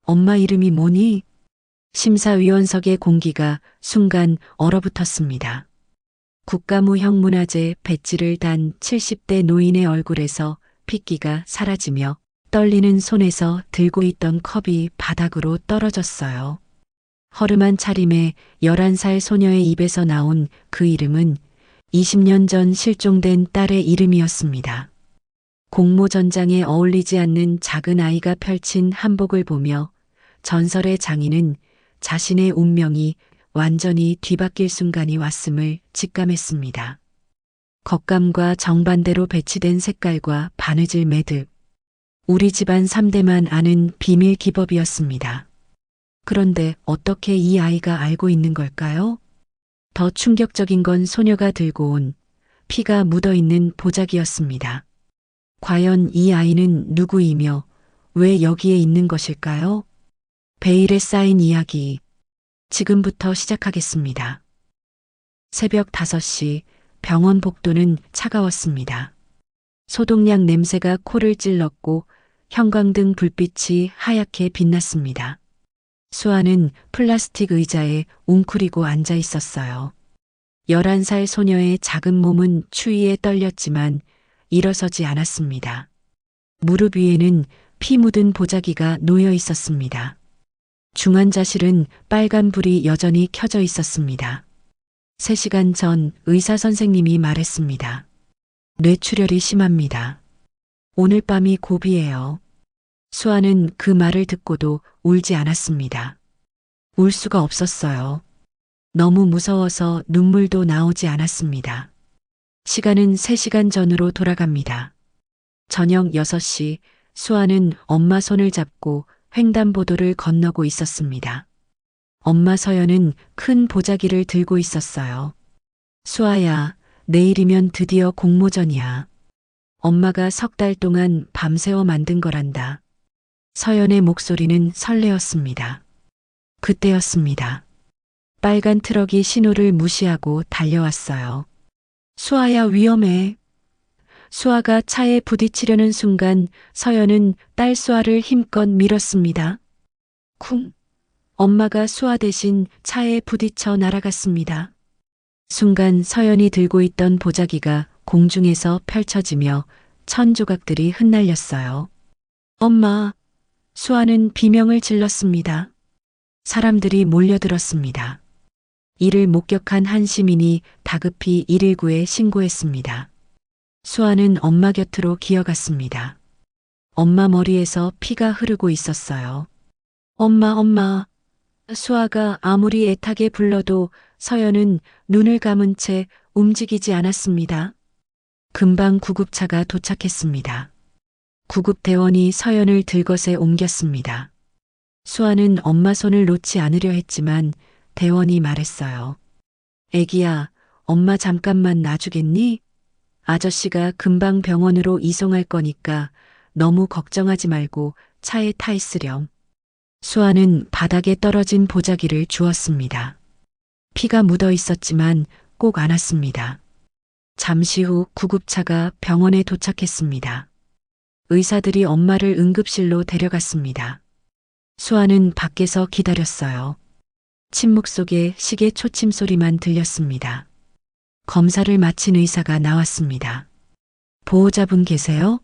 엄마 이름이 뭐니? 심사위원석의 공기가 순간 얼어붙었습니다. 국가무형문화재 배지를 단 70대 노인의 얼굴에서 핏기가 사라지며 떨리는 손에서 들고 있던 컵이 바닥으로 떨어졌어요. 허름한 차림에 11살 소녀의 입에서 나온 그 이름은 20년 전 실종된 딸의 이름이었습니다. 공모전장에 어울리지 않는 작은 아이가 펼친 한복을 보며 전설의 장인은 자신의 운명이 완전히 뒤바뀔 순간이 왔음을 직감했습니다. 겉감과 정반대로 배치된 색깔과 바느질 매듭. 우리 집안 3대만 아는 비밀 기법이었습니다. 그런데 어떻게 이 아이가 알고 있는 걸까요? 더 충격적인 건 소녀가 들고 온 피가 묻어있는 보자기였습니다. 과연 이 아이는 누구이며 왜 여기에 있는 것일까요? 베일에 쌓인 이야기. 지금부터 시작하겠습니다. 새벽 5시 병원 복도는 차가웠습니다. 소독약 냄새가 코를 찔렀고 형광등 불빛이 하얗게 빛났습니다. 수아는 플라스틱 의자에 웅크리고 앉아 있었어요. 11살 소녀의 작은 몸은 추위에 떨렸지만 일어서지 않았습니다. 무릎 위에는 피 묻은 보자기가 놓여 있었습니다. 중환자실은 빨간 불이 여전히 켜져 있었습니다. 3시간 전 의사 선생님이 말했습니다. 뇌출혈이 심합니다. 오늘 밤이 고비예요. 수아는 그 말을 듣고도 울지 않았습니다. 울 수가 없었어요. 너무 무서워서 눈물도 나오지 않았습니다. 시간은 3시간 전으로 돌아갑니다. 저녁 6시 수아는 엄마 손을 잡고 횡단보도를 건너고 있었습니다. 엄마 서연은 큰 보자기를 들고 있었어요. 수아야, 내일이면 드디어 공모전이야. 엄마가 3달 동안 밤새워 만든 거란다. 서연의 목소리는 설레었습니다. 그때였습니다. 빨간 트럭이 신호를 무시하고 달려왔어요. 수아야, 위험해. 수아가 차에 부딪히려는 순간 서연은 딸 수아를 힘껏 밀었습니다. 쿵! 엄마가 수아 대신 차에 부딪혀 날아갔습니다. 순간 서연이 들고 있던 보자기가 공중에서 펼쳐지며 천 조각들이 흩날렸어요. 엄마! 수아는 비명을 질렀습니다. 사람들이 몰려들었습니다. 이를 목격한 한 시민이 다급히 119에 신고했습니다. 수아는 엄마 곁으로 기어갔습니다. 엄마 머리에서 피가 흐르고 있었어요. 엄마. 수아가 아무리 애타게 불러도 서연은 눈을 감은 채 움직이지 않았습니다. 금방 구급차가 도착했습니다. 구급대원이 서연을 들것에 옮겼습니다. 수아는 엄마 손을 놓지 않으려 했지만 대원이 말했어요. 애기야, 엄마 잠깐만 놔주겠니? 아저씨가 금방 병원으로 이송할 거니까 너무 걱정하지 말고 차에 타 있으렴. 수아는 바닥에 떨어진 보자기를 주었습니다. 피가 묻어 있었지만 꼭 안았습니다. 잠시 후 구급차가 병원에 도착했습니다. 의사들이 엄마를 응급실로 데려갔습니다. 수아는 밖에서 기다렸어요. 침묵 속에 시계 초침 소리만 들렸습니다. 검사를 마친 의사가 나왔습니다. 보호자분 계세요?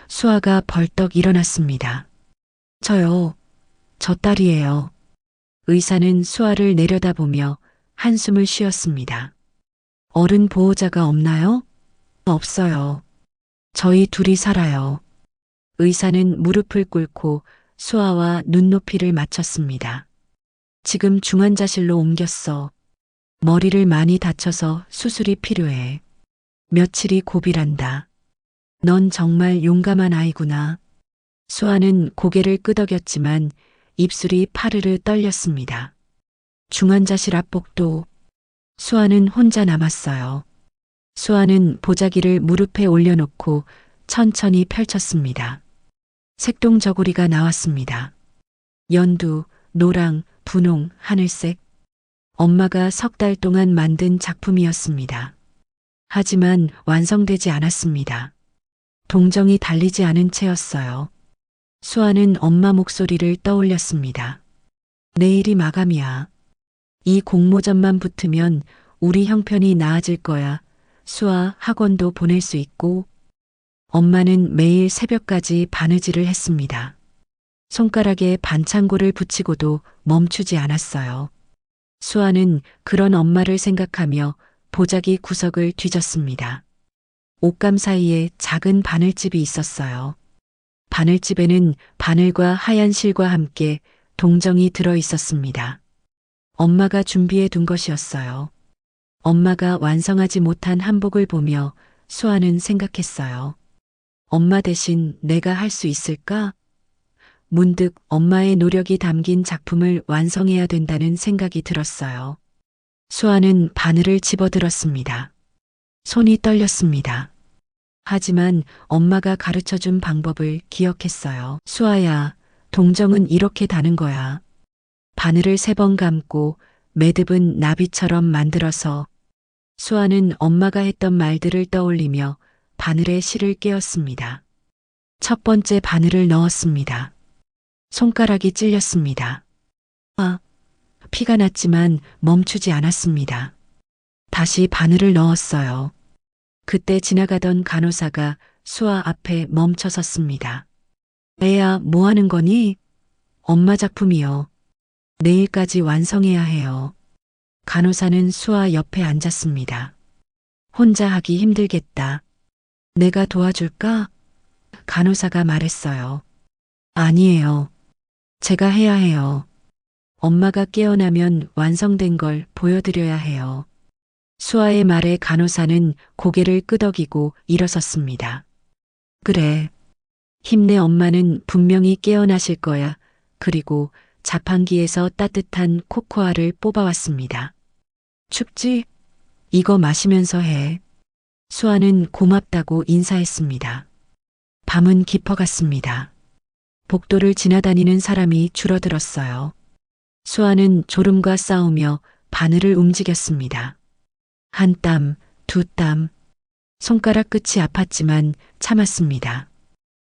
수아가 벌떡 일어났습니다. 저요. 저 딸이에요. 의사는 수아를 내려다보며 한숨을 쉬었습니다. 어른 보호자가 없나요? 없어요. 저희 둘이 살아요. 의사는 무릎을 꿇고 수아와 눈높이를 맞췄습니다. 지금 중환자실로 옮겼어. 머리를 많이 다쳐서 수술이 필요해. 며칠이 고비란다. 넌 정말 용감한 아이구나. 수아는 고개를 끄덕였지만 입술이 파르르 떨렸습니다. 중환자실 앞복도. 수아는 혼자 남았어요. 수아는 보자기를 무릎에 올려놓고 천천히 펼쳤습니다. 색동저고리가 나왔습니다. 연두, 노랑, 분홍, 하늘색. 엄마가 3달 동안 만든 작품이었습니다. 하지만 완성되지 않았습니다. 동정이 달리지 않은 채였어요. 수아는 엄마 목소리를 떠올렸습니다. 내일이 마감이야. 이 공모전만 붙으면 우리 형편이 나아질 거야. 수아 학원도 보낼 수 있고. 엄마는 매일 새벽까지 바느질을 했습니다. 손가락에 반창고를 붙이고도 멈추지 않았어요. 수아는 그런 엄마를 생각하며 보자기 구석을 뒤졌습니다. 옷감 사이에 작은 바늘집이 있었어요. 바늘집에는 바늘과 하얀 실과 함께 동정이 들어 있었습니다. 엄마가 준비해 둔 것이었어요. 엄마가 완성하지 못한 한복을 보며 수아는 생각했어요. 엄마 대신 내가 할 수 있을까? 문득 엄마의 노력이 담긴 작품을 완성해야 된다는 생각이 들었어요. 수아는 바늘을 집어들었습니다. 손이 떨렸습니다. 하지만 엄마가 가르쳐 준 방법을 기억했어요. 수아야, 동정은 이렇게 다는 거야. 바늘을 3번 감고 매듭은 나비처럼 만들어서. 수아는 엄마가 했던 말들을 떠올리며 바늘에 실을 꿰었습니다. 첫 번째 바늘을 넣었습니다. 손가락이 찔렸습니다. 피가 났지만 멈추지 않았습니다. 다시 바늘을 넣었어요. 그때 지나가던 간호사가 수아 앞에 멈춰 섰습니다. 애야, 뭐 하는 거니? 엄마 작품이요. 내일까지 완성해야 해요. 간호사는 수아 옆에 앉았습니다. 혼자 하기 힘들겠다. 내가 도와줄까? 간호사가 말했어요. 아니에요. 제가 해야 해요. 엄마가 깨어나면 완성된 걸 보여드려야 해요. 수아의 말에 간호사는 고개를 끄덕이고 일어섰습니다. 그래. 힘내, 엄마는 분명히 깨어나실 거야. 그리고 자판기에서 따뜻한 코코아를 뽑아왔습니다. 춥지? 이거 마시면서 해. 수아는 고맙다고 인사했습니다. 밤은 깊어갔습니다. 복도를 지나다니는 사람이 줄어들었어요. 수아는 졸음과 싸우며 바늘을 움직였습니다. 한 땀, 2땀. 손가락 끝이 아팠지만 참았습니다.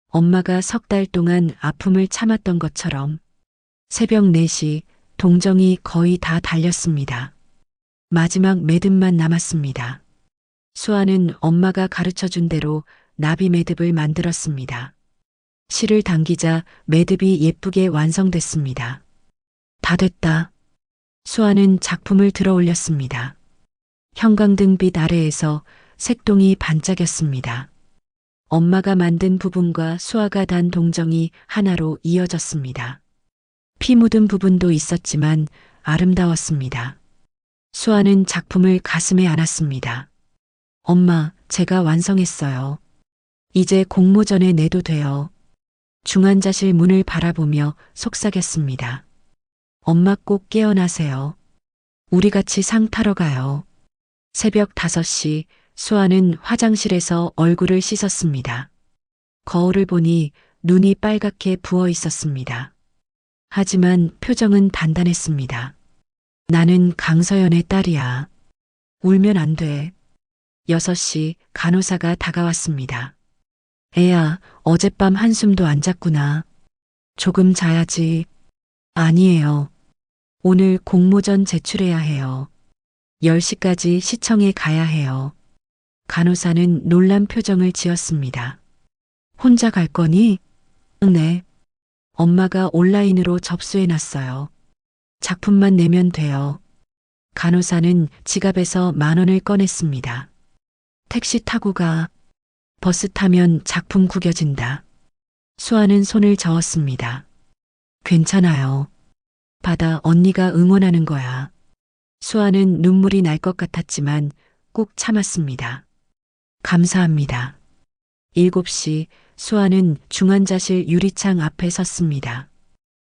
엄마가 3달 동안 아픔을 참았던 것처럼. 새벽 4시 동정이 거의 다 달렸습니다. 마지막 매듭만 남았습니다. 수아는 엄마가 가르쳐준 대로 나비 매듭을 만들었습니다. 실을 당기자 매듭이 예쁘게 완성됐습니다. 다 됐다. 수아는 작품을 들어 올렸습니다. 형광등빛 아래에서 색동이 반짝였습니다. 엄마가 만든 부분과 수아가 단 동정이 하나로 이어졌습니다. 피 묻은 부분도 있었지만 아름다웠습니다. 수아는 작품을 가슴에 안았습니다. 엄마, 제가 완성했어요. 이제 공모전에 내도 돼요. 중환자실 문을 바라보며 속삭였습니다. 엄마 꼭 깨어나세요. 우리 같이 상 타러 가요. 새벽 5시 수아는 화장실에서 얼굴을 씻었습니다. 거울을 보니 눈이 빨갛게 부어 있었습니다. 하지만 표정은 단단했습니다. 나는 강서연의 딸이야. 울면 안 돼. 6시 간호사가 다가왔습니다. 애야, 어젯밤 한숨도 안 잤구나. 조금 자야지. 아니에요. 오늘 공모전 제출해야 해요. 10시까지 시청에 가야 해요. 간호사는 놀란 표정을 지었습니다. 혼자 갈 거니? 네. 엄마가 온라인으로 접수해 놨어요. 작품만 내면 돼요. 간호사는 지갑에서 10,000원을 꺼냈습니다. 택시 타고 가. 버스 타면 작품 구겨진다. 수아는 손을 저었습니다. 괜찮아요. 받아, 언니가 응원하는 거야. 수아는 눈물이 날 것 같았지만 꾹 참았습니다. 감사합니다. 7시 수아는 중환자실 유리창 앞에 섰습니다.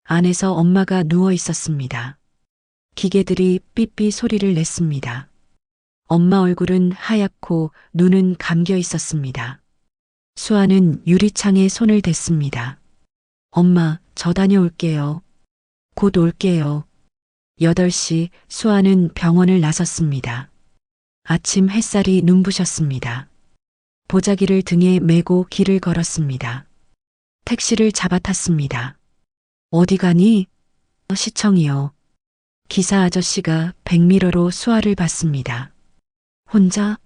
안에서 엄마가 누워 있었습니다. 기계들이 삐삐 소리를 냈습니다. 엄마 얼굴은 하얗고 눈은 감겨 있었습니다. 수아는 유리창에 손을 댔습니다. 엄마, 저 다녀올게요. 곧 올게요. 8시 수아는 병원을 나섰습니다. 아침 햇살이 눈부셨습니다. 보자기를 등에 메고 길을 걸었습니다. 택시를 잡아탔습니다. 어디 가니? 시청이요. 기사 아저씨가 백미러로 수아를 봤습니다. 혼자?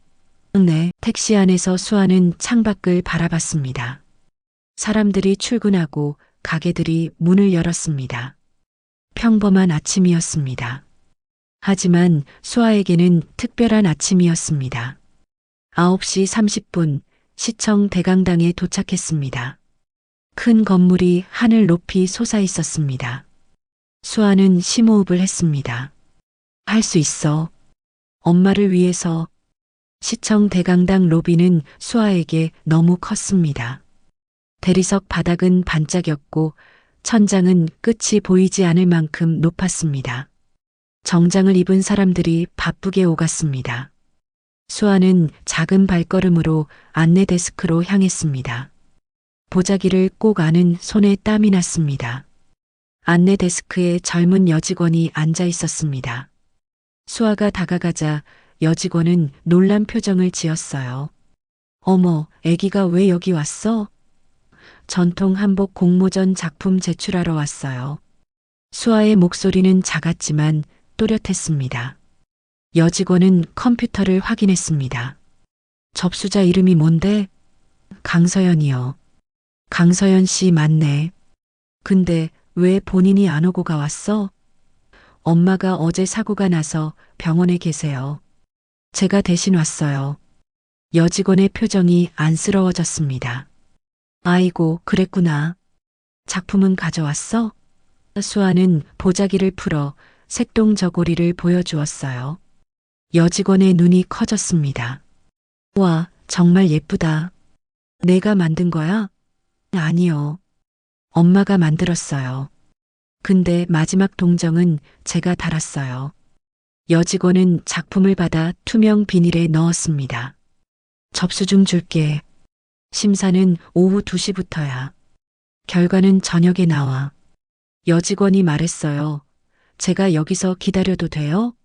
네. 택시 안에서 수아는 창밖을 바라봤습니다. 사람들이 출근하고 가게들이 문을 열었습니다. 평범한 아침이었습니다. 하지만 수아에게는 특별한 아침이었습니다. 9시 30분 시청 대강당에 도착했습니다. 큰 건물이 하늘 높이 솟아 있었습니다. 수아는 심호흡을 했습니다. 할 수 있어. 엄마를 위해서. 시청 대강당 로비는 수아에게 너무 컸습니다. 대리석 바닥은 반짝였고 천장은 끝이 보이지 않을 만큼 높았습니다. 정장을 입은 사람들이 바쁘게 오갔습니다. 수아는 작은 발걸음으로 안내 데스크로 향했습니다. 보자기를 꼭 아는 손에 땀이 났습니다. 안내 데스크에 젊은 여직원이 앉아 있었습니다. 수아가 다가가자 여직원은 놀란 표정을 지었어요. 어머, 애기가 왜 여기 왔어? 전통 한복 공모전 작품 제출하러 왔어요. 수아의 목소리는 작았지만 또렷했습니다. 여직원은 컴퓨터를 확인했습니다. 접수자 이름이 뭔데? 강서연이요. 강서연 씨 맞네. 근데 왜 본인이 안 오고 가왔어? 엄마가 어제 사고가 나서 병원에 계세요. 제가 대신 왔어요. 여직원의 표정이 안쓰러워졌습니다. 아이고, 그랬구나. 작품은 가져왔어? 수아는 보자기를 풀어 색동 저고리를 보여주었어요. 여직원의 눈이 커졌습니다. 와, 정말 예쁘다. 내가 만든 거야? 아니요. 엄마가 만들었어요. 근데 마지막 동정은 제가 달았어요. 여직원은 작품을 받아 투명 비닐에 넣었습니다. 접수증 줄게. 심사는 오후 2시부터야. 결과는 저녁에 나와. 여직원이 말했어요. 제가 여기서 기다려도 돼요?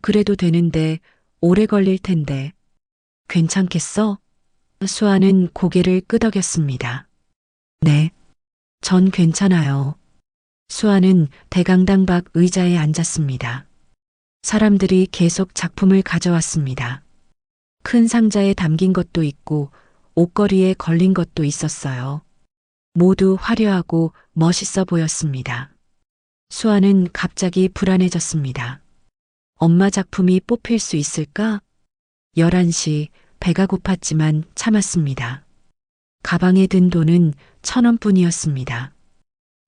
그래도 되는데 오래 걸릴 텐데. 괜찮겠어? 수아는 고개를 끄덕였습니다. 네. 전 괜찮아요. 수아는 대강당 밖 의자에 앉았습니다. 사람들이 계속 작품을 가져왔습니다. 큰 상자에 담긴 것도 있고 옷걸이에 걸린 것도 있었어요. 모두 화려하고 멋있어 보였습니다. 수아는 갑자기 불안해졌습니다. 엄마 작품이 뽑힐 수 있을까? 11시 배가 고팠지만 참았습니다. 가방에 든 돈은 1,000원뿐이었습니다.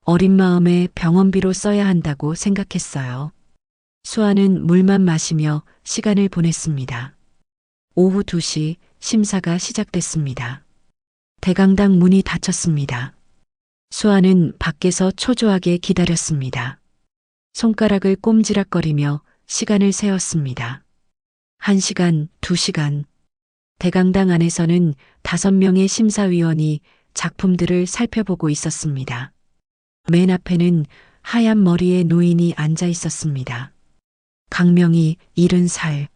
어린 마음에 병원비로 써야 한다고 생각했어요. 수아는 물만 마시며 시간을 보냈습니다. 오후 2시 심사가 시작됐습니다. 대강당 문이 닫혔습니다. 수아는 밖에서 초조하게 기다렸습니다. 손가락을 꼼지락거리며 시간을 세었습니다. 1시간, 2시간. 대강당 안에서는 5명의 심사위원이 작품들을 살펴보고 있었습니다. 맨 앞에는 하얀 머리의 노인이 앉아 있었습니다. 강명희 70살.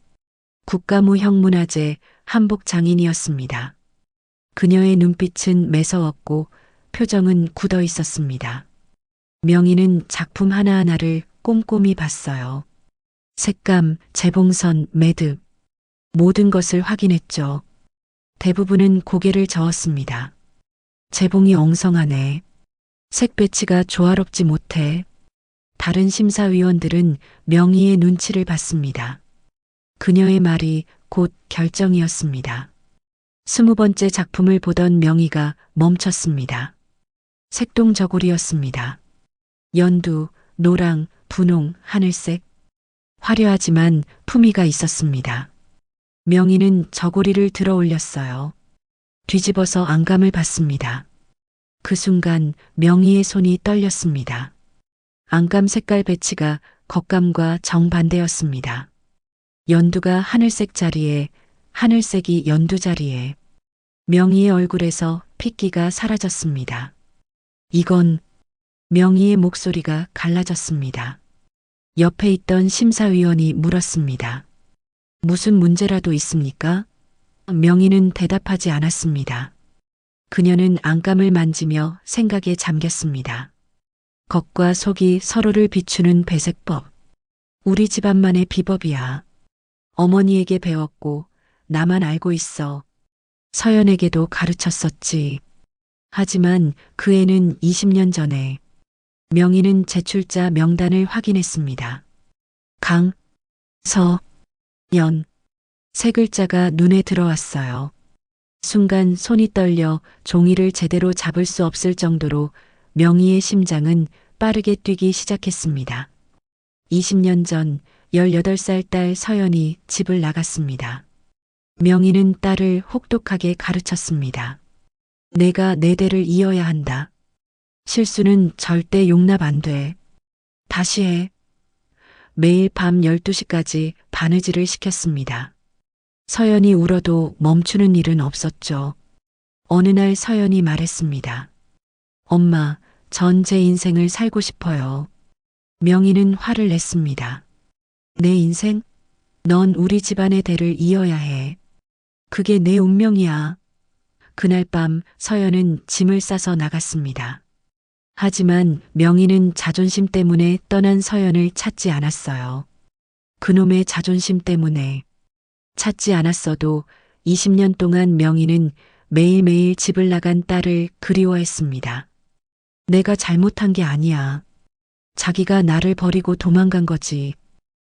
국가무형문화재 한복 장인이었습니다. 그녀의 눈빛은 매서웠고 표정은 굳어 있었습니다. 명희는 작품 하나하나를 꼼꼼히 봤어요. 색감, 재봉선, 매듭. 모든 것을 확인했죠. 대부분은 고개를 저었습니다. 재봉이 엉성하네. 색 배치가 조화롭지 못해. 다른 심사위원들은 명희의 눈치를 봤습니다. 그녀의 말이 곧 결정이었습니다. 20번째 작품을 보던 명희가 멈췄습니다. 색동 저고리였습니다. 연두, 노랑, 분홍, 하늘색. 화려하지만 품위가 있었습니다. 명희는 저고리를 들어 올렸어요. 뒤집어서 안감을 봤습니다. 그 순간 명희의 손이 떨렸습니다. 안감 색깔 배치가 겉감과 정반대였습니다. 연두가 하늘색 자리에, 하늘색이 연두 자리에. 명희의 얼굴에서 핏기가 사라졌습니다. 이건 명희의 목소리가 갈라졌습니다. 옆에 있던 심사위원이 물었습니다. 무슨 문제라도 있습니까? 명희는 대답하지 않았습니다. 그녀는 안감을 만지며 생각에 잠겼습니다. 겉과 속이 서로를 비추는 배색법. 우리 집안만의 비법이야. 어머니에게 배웠고 나만 알고 있어. 서연에게도 가르쳤었지. 하지만 그 애는 20년 전에 명의는 제출자 명단을 확인했습니다. 강, 서, 연. 세 글자가 눈에 들어왔어요. 순간 손이 떨려 종이를 제대로 잡을 수 없을 정도로 명희의 심장은 빠르게 뛰기 시작했습니다. 20년 전 18살 딸 서연이 집을 나갔습니다. 명희는 딸을 혹독하게 가르쳤습니다. 내가 내 대를 이어야 한다. 실수는 절대 용납 안 돼. 다시 해. 매일 밤 12시까지 바느질을 시켰습니다. 서연이 울어도 멈추는 일은 없었죠. 어느 날 서연이 말했습니다. 엄마, 전 제 인생을 살고 싶어요. 명희는 화를 냈습니다. 내 인생? 넌 우리 집안의 대를 이어야 해. 그게 내 운명이야. 그날 밤 서연은 짐을 싸서 나갔습니다. 하지만 명희는 자존심 때문에 떠난 서연을 찾지 않았어요. 그놈의 자존심 때문에. 찾지 않았어도 20년 동안 명희는 매일매일 집을 나간 딸을 그리워했습니다. 내가 잘못한 게 아니야. 자기가 나를 버리고 도망간 거지.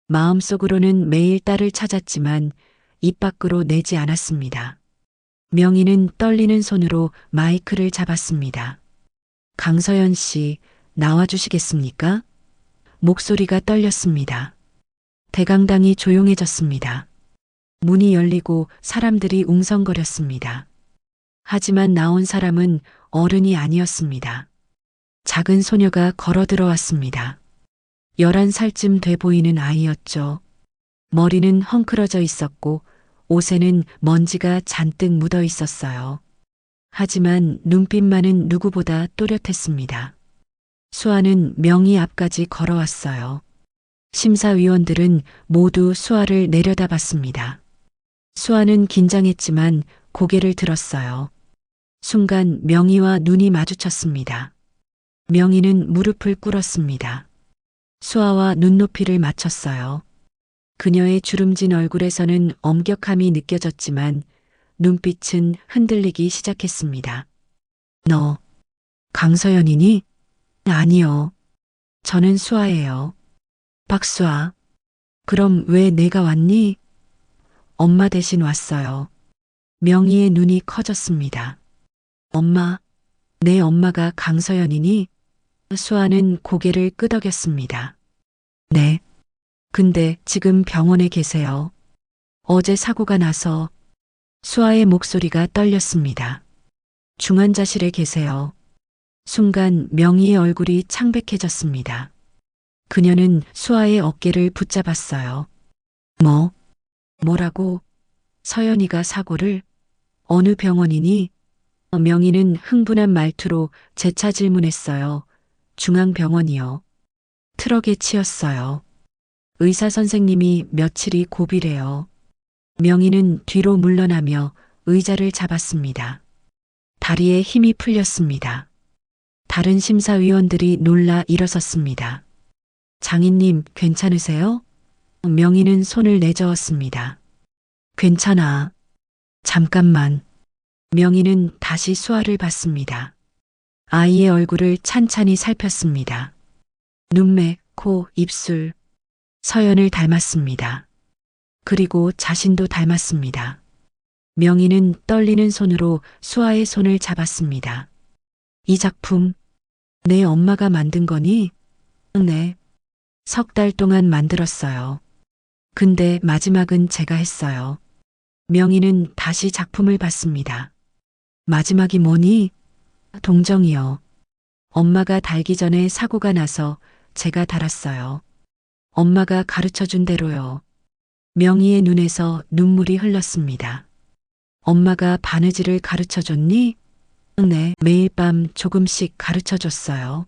마음속으로는 매일 딸을 찾았지만 입 밖으로 내지 않았습니다. 명희는 떨리는 손으로 마이크를 잡았습니다. 강서연 씨, 나와주시겠습니까? 목소리가 떨렸습니다. 대강당이 조용해졌습니다. 문이 열리고 사람들이 웅성거렸습니다. 하지만 나온 사람은 어른이 아니었습니다. 작은 소녀가 걸어 들어왔습니다. 11살쯤 돼 보이는 아이였죠. 머리는 헝클어져 있었고 옷에는 먼지가 잔뜩 묻어 있었어요. 하지만 눈빛만은 누구보다 또렷했습니다. 수아는 명희 앞까지 걸어왔어요. 심사위원들은 모두 수아를 내려다봤습니다. 수아는 긴장했지만 고개를 들었어요. 순간 명희와 눈이 마주쳤습니다. 명희는 무릎을 꿇었습니다. 수아와 눈높이를 맞췄어요. 그녀의 주름진 얼굴에서는 엄격함이 느껴졌지만 눈빛은 흔들리기 시작했습니다. 너, 강서연이니? 아니요. 저는 수아예요. 박수아. 그럼 왜 내가 왔니? 엄마 대신 왔어요. 명희의 눈이 커졌습니다. 엄마, 내 엄마가 강서연이니? 수아는 고개를 끄덕였습니다. 네. 근데 지금 병원에 계세요. 어제 사고가 나서. 수아의 목소리가 떨렸습니다. 중환자실에 계세요. 순간 명희의 얼굴이 창백해졌습니다. 그녀는 수아의 어깨를 붙잡았어요. 뭐라고? 서연이가 사고를? 어느 병원이니? 명희는 흥분한 말투로 재차 질문했어요. 중앙병원이요. 트럭에 치였어요. 의사 선생님이 며칠이 고비래요. 명희는 뒤로 물러나며 의자를 잡았습니다. 다리에 힘이 풀렸습니다. 다른 심사위원들이 놀라 일어섰습니다. 장인님, 괜찮으세요? 명희는 손을 내저었습니다. 괜찮아. 잠깐만. 명희는 다시 수아를 봤습니다. 아이의 얼굴을 찬찬히 살폈습니다. 눈매, 코, 입술. 서연을 닮았습니다. 그리고 자신도 닮았습니다. 명희는 떨리는 손으로 수아의 손을 잡았습니다. 이 작품, 내 엄마가 만든 거니? 네. 석 달 동안 만들었어요. 근데 마지막은 제가 했어요. 명희는 다시 작품을 봤습니다. 마지막이 뭐니? 동정이요. 엄마가 달기 전에 사고가 나서 제가 달았어요. 엄마가 가르쳐준 대로요. 명희의 눈에서 눈물이 흘렀습니다. 엄마가 바느질을 가르쳐줬니? 네, 매일 밤 조금씩 가르쳐줬어요.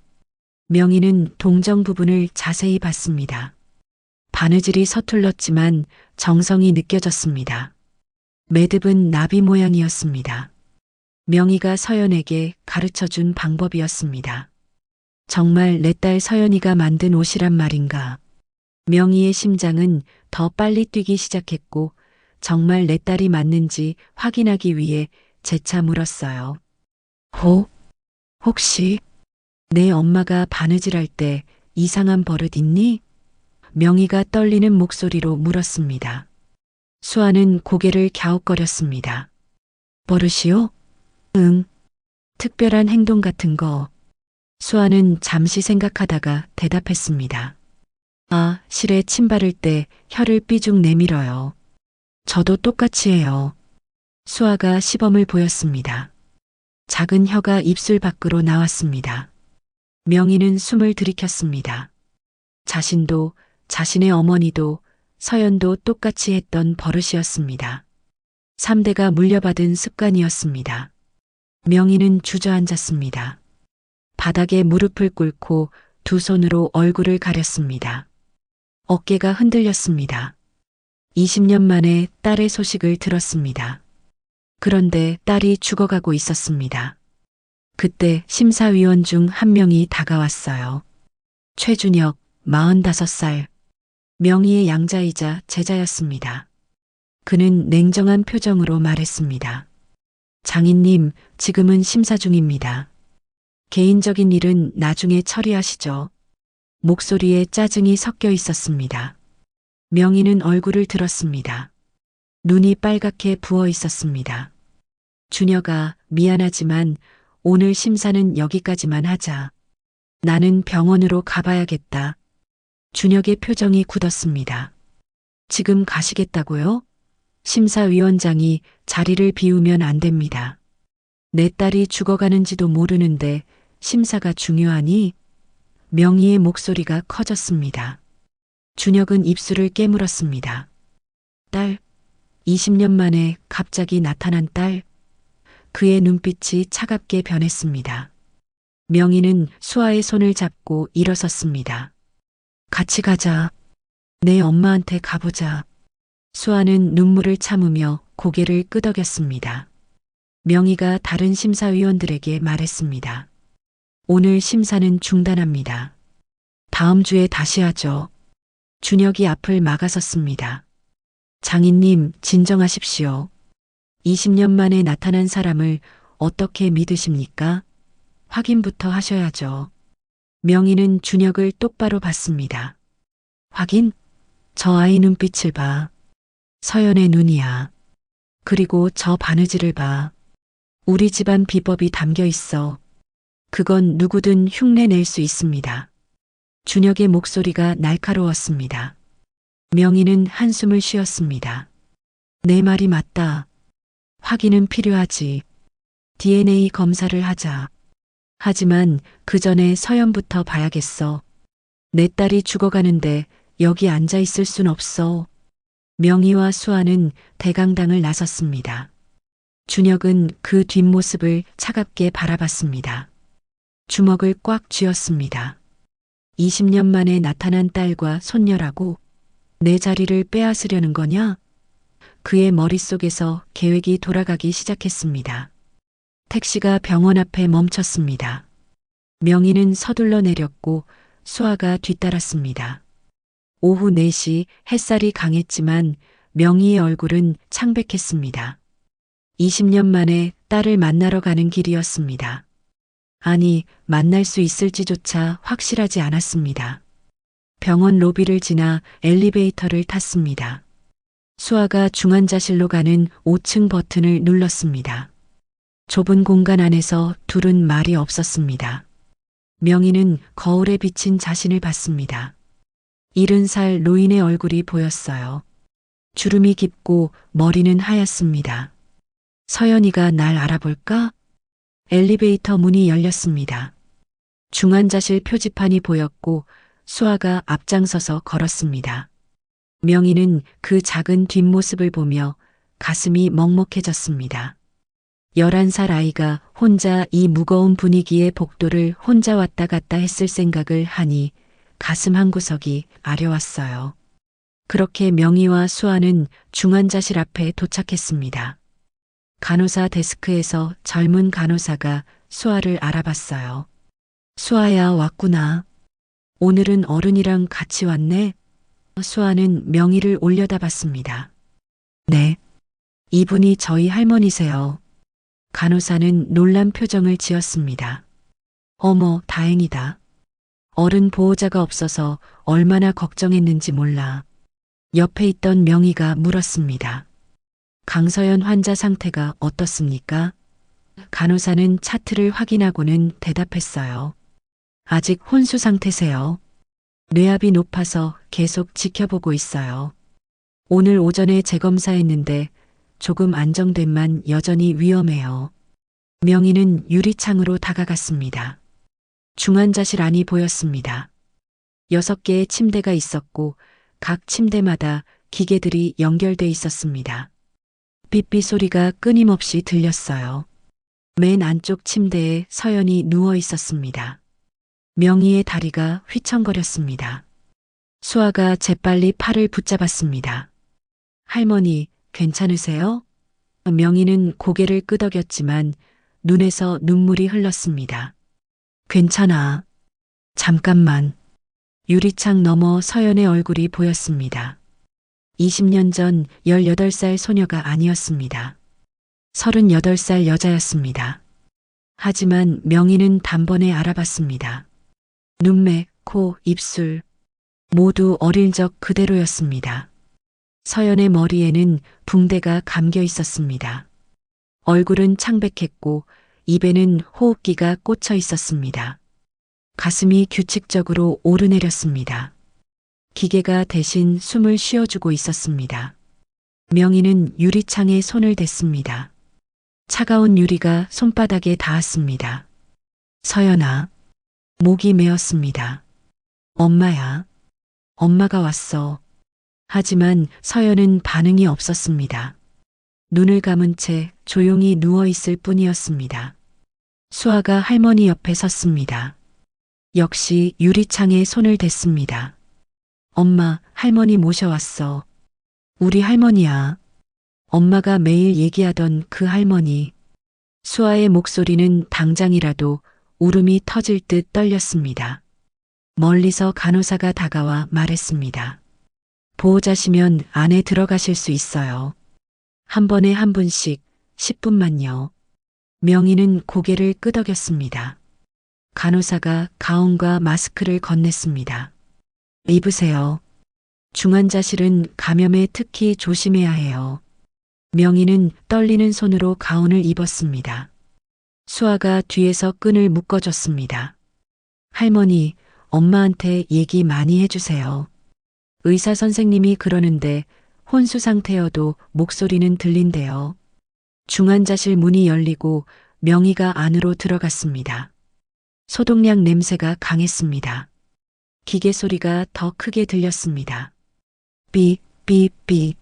명희는 동정 부분을 자세히 봤습니다. 바느질이 서툴렀지만 정성이 느껴졌습니다. 매듭은 나비 모양이었습니다. 명희가 서연에게 가르쳐 준 방법이었습니다. 정말 내 딸 서연이가 만든 옷이란 말인가? 명희의 심장은 더 빨리 뛰기 시작했고 정말 내 딸이 맞는지 확인하기 위해 재차 물었어요. 혹시 내 엄마가 바느질할 때 이상한 버릇 있니? 명희가 떨리는 목소리로 물었습니다. 수아는 고개를 갸웃거렸습니다. 버릇이요? 응. 특별한 행동 같은 거. 수아는 잠시 생각하다가 대답했습니다. 아, 실에 침 바를 때 혀를 삐죽 내밀어요. 저도 똑같이 해요. 수아가 시범을 보였습니다. 작은 혀가 입술 밖으로 나왔습니다. 명희는 숨을 들이켰습니다. 자신도, 자신의 어머니도, 서연도 똑같이 했던 버릇이었습니다. 3대가 물려받은 습관이었습니다. 명희는 주저앉았습니다. 바닥에 무릎을 꿇고 두 손으로 얼굴을 가렸습니다. 어깨가 흔들렸습니다. 20년 만에 딸의 소식을 들었습니다. 그런데 딸이 죽어가고 있었습니다. 그때 심사위원 중 한 명이 다가왔어요. 최준혁, 45살. 명희의 양자이자 제자였습니다. 그는 냉정한 표정으로 말했습니다. 장인님, 지금은 심사 중입니다. 개인적인 일은 나중에 처리하시죠. 목소리에 짜증이 섞여 있었습니다. 명희는 얼굴을 들었습니다. 눈이 빨갛게 부어 있었습니다. 준혁아, 미안하지만 오늘 심사는 여기까지만 하자. 나는 병원으로 가봐야겠다. 준혁의 표정이 굳었습니다. 지금 가시겠다고요? 심사위원장이 자리를 비우면 안 됩니다. 내 딸이 죽어가는지도 모르는데 심사가 중요하니? 명희의 목소리가 커졌습니다. 준혁은 입술을 깨물었습니다. 딸, 20년 만에 갑자기 나타난 딸. 그의 눈빛이 차갑게 변했습니다. 명희는 수아의 손을 잡고 일어섰습니다. 같이 가자. 내 엄마한테 가보자. 수아는 눈물을 참으며 고개를 끄덕였습니다. 명희가 다른 심사위원들에게 말했습니다. 오늘 심사는 중단합니다. 다음 주에 다시 하죠. 준혁이 앞을 막아섰습니다. 장인님, 진정하십시오. 20년 만에 나타난 사람을 어떻게 믿으십니까? 확인부터 하셔야죠. 명희는 준혁을 똑바로 봤습니다. 확인? 저 아이 눈빛을 봐. 서연의 눈이야. 그리고 저 바느질을 봐. 우리 집안 비법이 담겨 있어. 그건 누구든 흉내 낼 수 있습니다. 준혁의 목소리가 날카로웠습니다. 명희는 한숨을 쉬었습니다. 내 말이 맞다. 확인은 필요하지. DNA 검사를 하자. 하지만 그 전에 서연부터 봐야겠어. 내 딸이 죽어가는데 여기 앉아 있을 순 없어. 명희와 수아는 대강당을 나섰습니다. 준혁은 그 뒷모습을 차갑게 바라봤습니다. 주먹을 꽉 쥐었습니다. 20년 만에 나타난 딸과 손녀라고 내 자리를 빼앗으려는 거냐? 그의 머릿속에서 계획이 돌아가기 시작했습니다. 택시가 병원 앞에 멈췄습니다. 명희는 서둘러 내렸고 수아가 뒤따랐습니다. 오후 4시 햇살이 강했지만 명희의 얼굴은 창백했습니다. 20년 만에 딸을 만나러 가는 길이었습니다. 아니, 만날 수 있을지조차 확실하지 않았습니다. 병원 로비를 지나 엘리베이터를 탔습니다. 수아가 중환자실로 가는 5층 버튼을 눌렀습니다. 좁은 공간 안에서 둘은 말이 없었습니다. 명희는 거울에 비친 자신을 봤습니다. 70살 노인의 얼굴이 보였어요. 주름이 깊고 머리는 하얗습니다. 서연이가 날 알아볼까? 엘리베이터 문이 열렸습니다. 중환자실 표지판이 보였고 수아가 앞장서서 걸었습니다. 명희는 그 작은 뒷모습을 보며 가슴이 먹먹해졌습니다. 11살 아이가 혼자 이 무거운 분위기의 복도를 혼자 왔다 갔다 했을 생각을 하니 가슴 한구석이 아려왔어요. 그렇게 명희와 수아는 중환자실 앞에 도착했습니다. 간호사 데스크에서 젊은 간호사가 수아를 알아봤어요. 수아야, 왔구나. 오늘은 어른이랑 같이 왔네? 수아는 명의를 올려다봤습니다. 네. 이분이 저희 할머니세요. 간호사는 놀란 표정을 지었습니다. 어머, 다행이다. 어른 보호자가 없어서 얼마나 걱정했는지 몰라. 옆에 있던 명의가 물었습니다. 강서연 환자 상태가 어떻습니까? 간호사는 차트를 확인하고는 대답했어요. 아직 혼수 상태세요. 뇌압이 높아서 계속 지켜보고 있어요. 오늘 오전에 재검사했는데 조금 안정됨만 여전히 위험해요. 명의는 유리창으로 다가갔습니다. 중환자실 안이 보였습니다. 6개의 침대가 있었고 각 침대마다 기계들이 연결돼 있었습니다. 삐삐 소리가 끊임없이 들렸어요. 맨 안쪽 침대에 서연이 누워 있었습니다. 명희의 다리가 휘청거렸습니다. 수아가 재빨리 팔을 붙잡았습니다. 할머니, 괜찮으세요? 명희는 고개를 끄덕였지만 눈에서 눈물이 흘렀습니다. 괜찮아. 잠깐만. 유리창 너머 서연의 얼굴이 보였습니다. 20년 전 18살 소녀가 아니었습니다. 38살 여자였습니다. 하지만 명희는 단번에 알아봤습니다. 눈매, 코, 입술 모두 어릴 적 그대로였습니다. 서연의 머리에는 붕대가 감겨 있었습니다. 얼굴은 창백했고 입에는 호흡기가 꽂혀 있었습니다. 가슴이 규칙적으로 오르내렸습니다. 기계가 대신 숨을 쉬어주고 있었습니다. 명희는 유리창에 손을 댔습니다. 차가운 유리가 손바닥에 닿았습니다. 서연아, 목이 메었습니다. 엄마야, 엄마가 왔어. 하지만 서연은 반응이 없었습니다. 눈을 감은 채 조용히 누워 있을 뿐이었습니다. 수아가 할머니 옆에 섰습니다. 역시 유리창에 손을 댔습니다. 엄마, 할머니 모셔왔어. 우리 할머니야. 엄마가 매일 얘기하던 그 할머니. 수아의 목소리는 당장이라도 울음이 터질 듯 떨렸습니다. 멀리서 간호사가 다가와 말했습니다. 보호자시면 안에 들어가실 수 있어요. 한 번에 한 분씩 10분만요. 명희는 고개를 끄덕였습니다. 간호사가 가운과 마스크를 건넸습니다. 입으세요. 중환자실은 감염에 특히 조심해야 해요. 명희는 떨리는 손으로 가운을 입었습니다. 수아가 뒤에서 끈을 묶어줬습니다. 할머니, 엄마한테 얘기 많이 해주세요. 의사 선생님이 그러는데 혼수 상태여도 목소리는 들린대요. 중환자실 문이 열리고 명희가 안으로 들어갔습니다. 소독약 냄새가 강했습니다. 기계 소리가 더 크게 들렸습니다. 삐, 삐, 삐.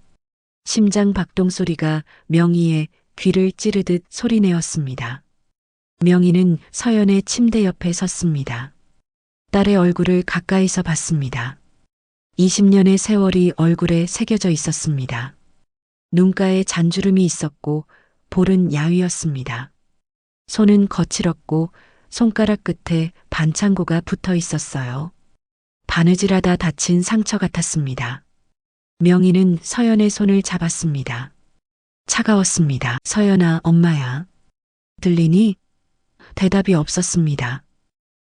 심장 박동 소리가 명희의 귀를 찌르듯 소리내었습니다. 명희는 서연의 침대 옆에 섰습니다. 딸의 얼굴을 가까이서 봤습니다. 20년의 세월이 얼굴에 새겨져 있었습니다. 눈가에 잔주름이 있었고 볼은 야위였습니다. 손은 거칠었고 손가락 끝에 반창고가 붙어 있었어요. 바느질하다 다친 상처 같았습니다. 명희는 서연의 손을 잡았습니다. 차가웠습니다. 서연아, 엄마야. 들리니? 대답이 없었습니다.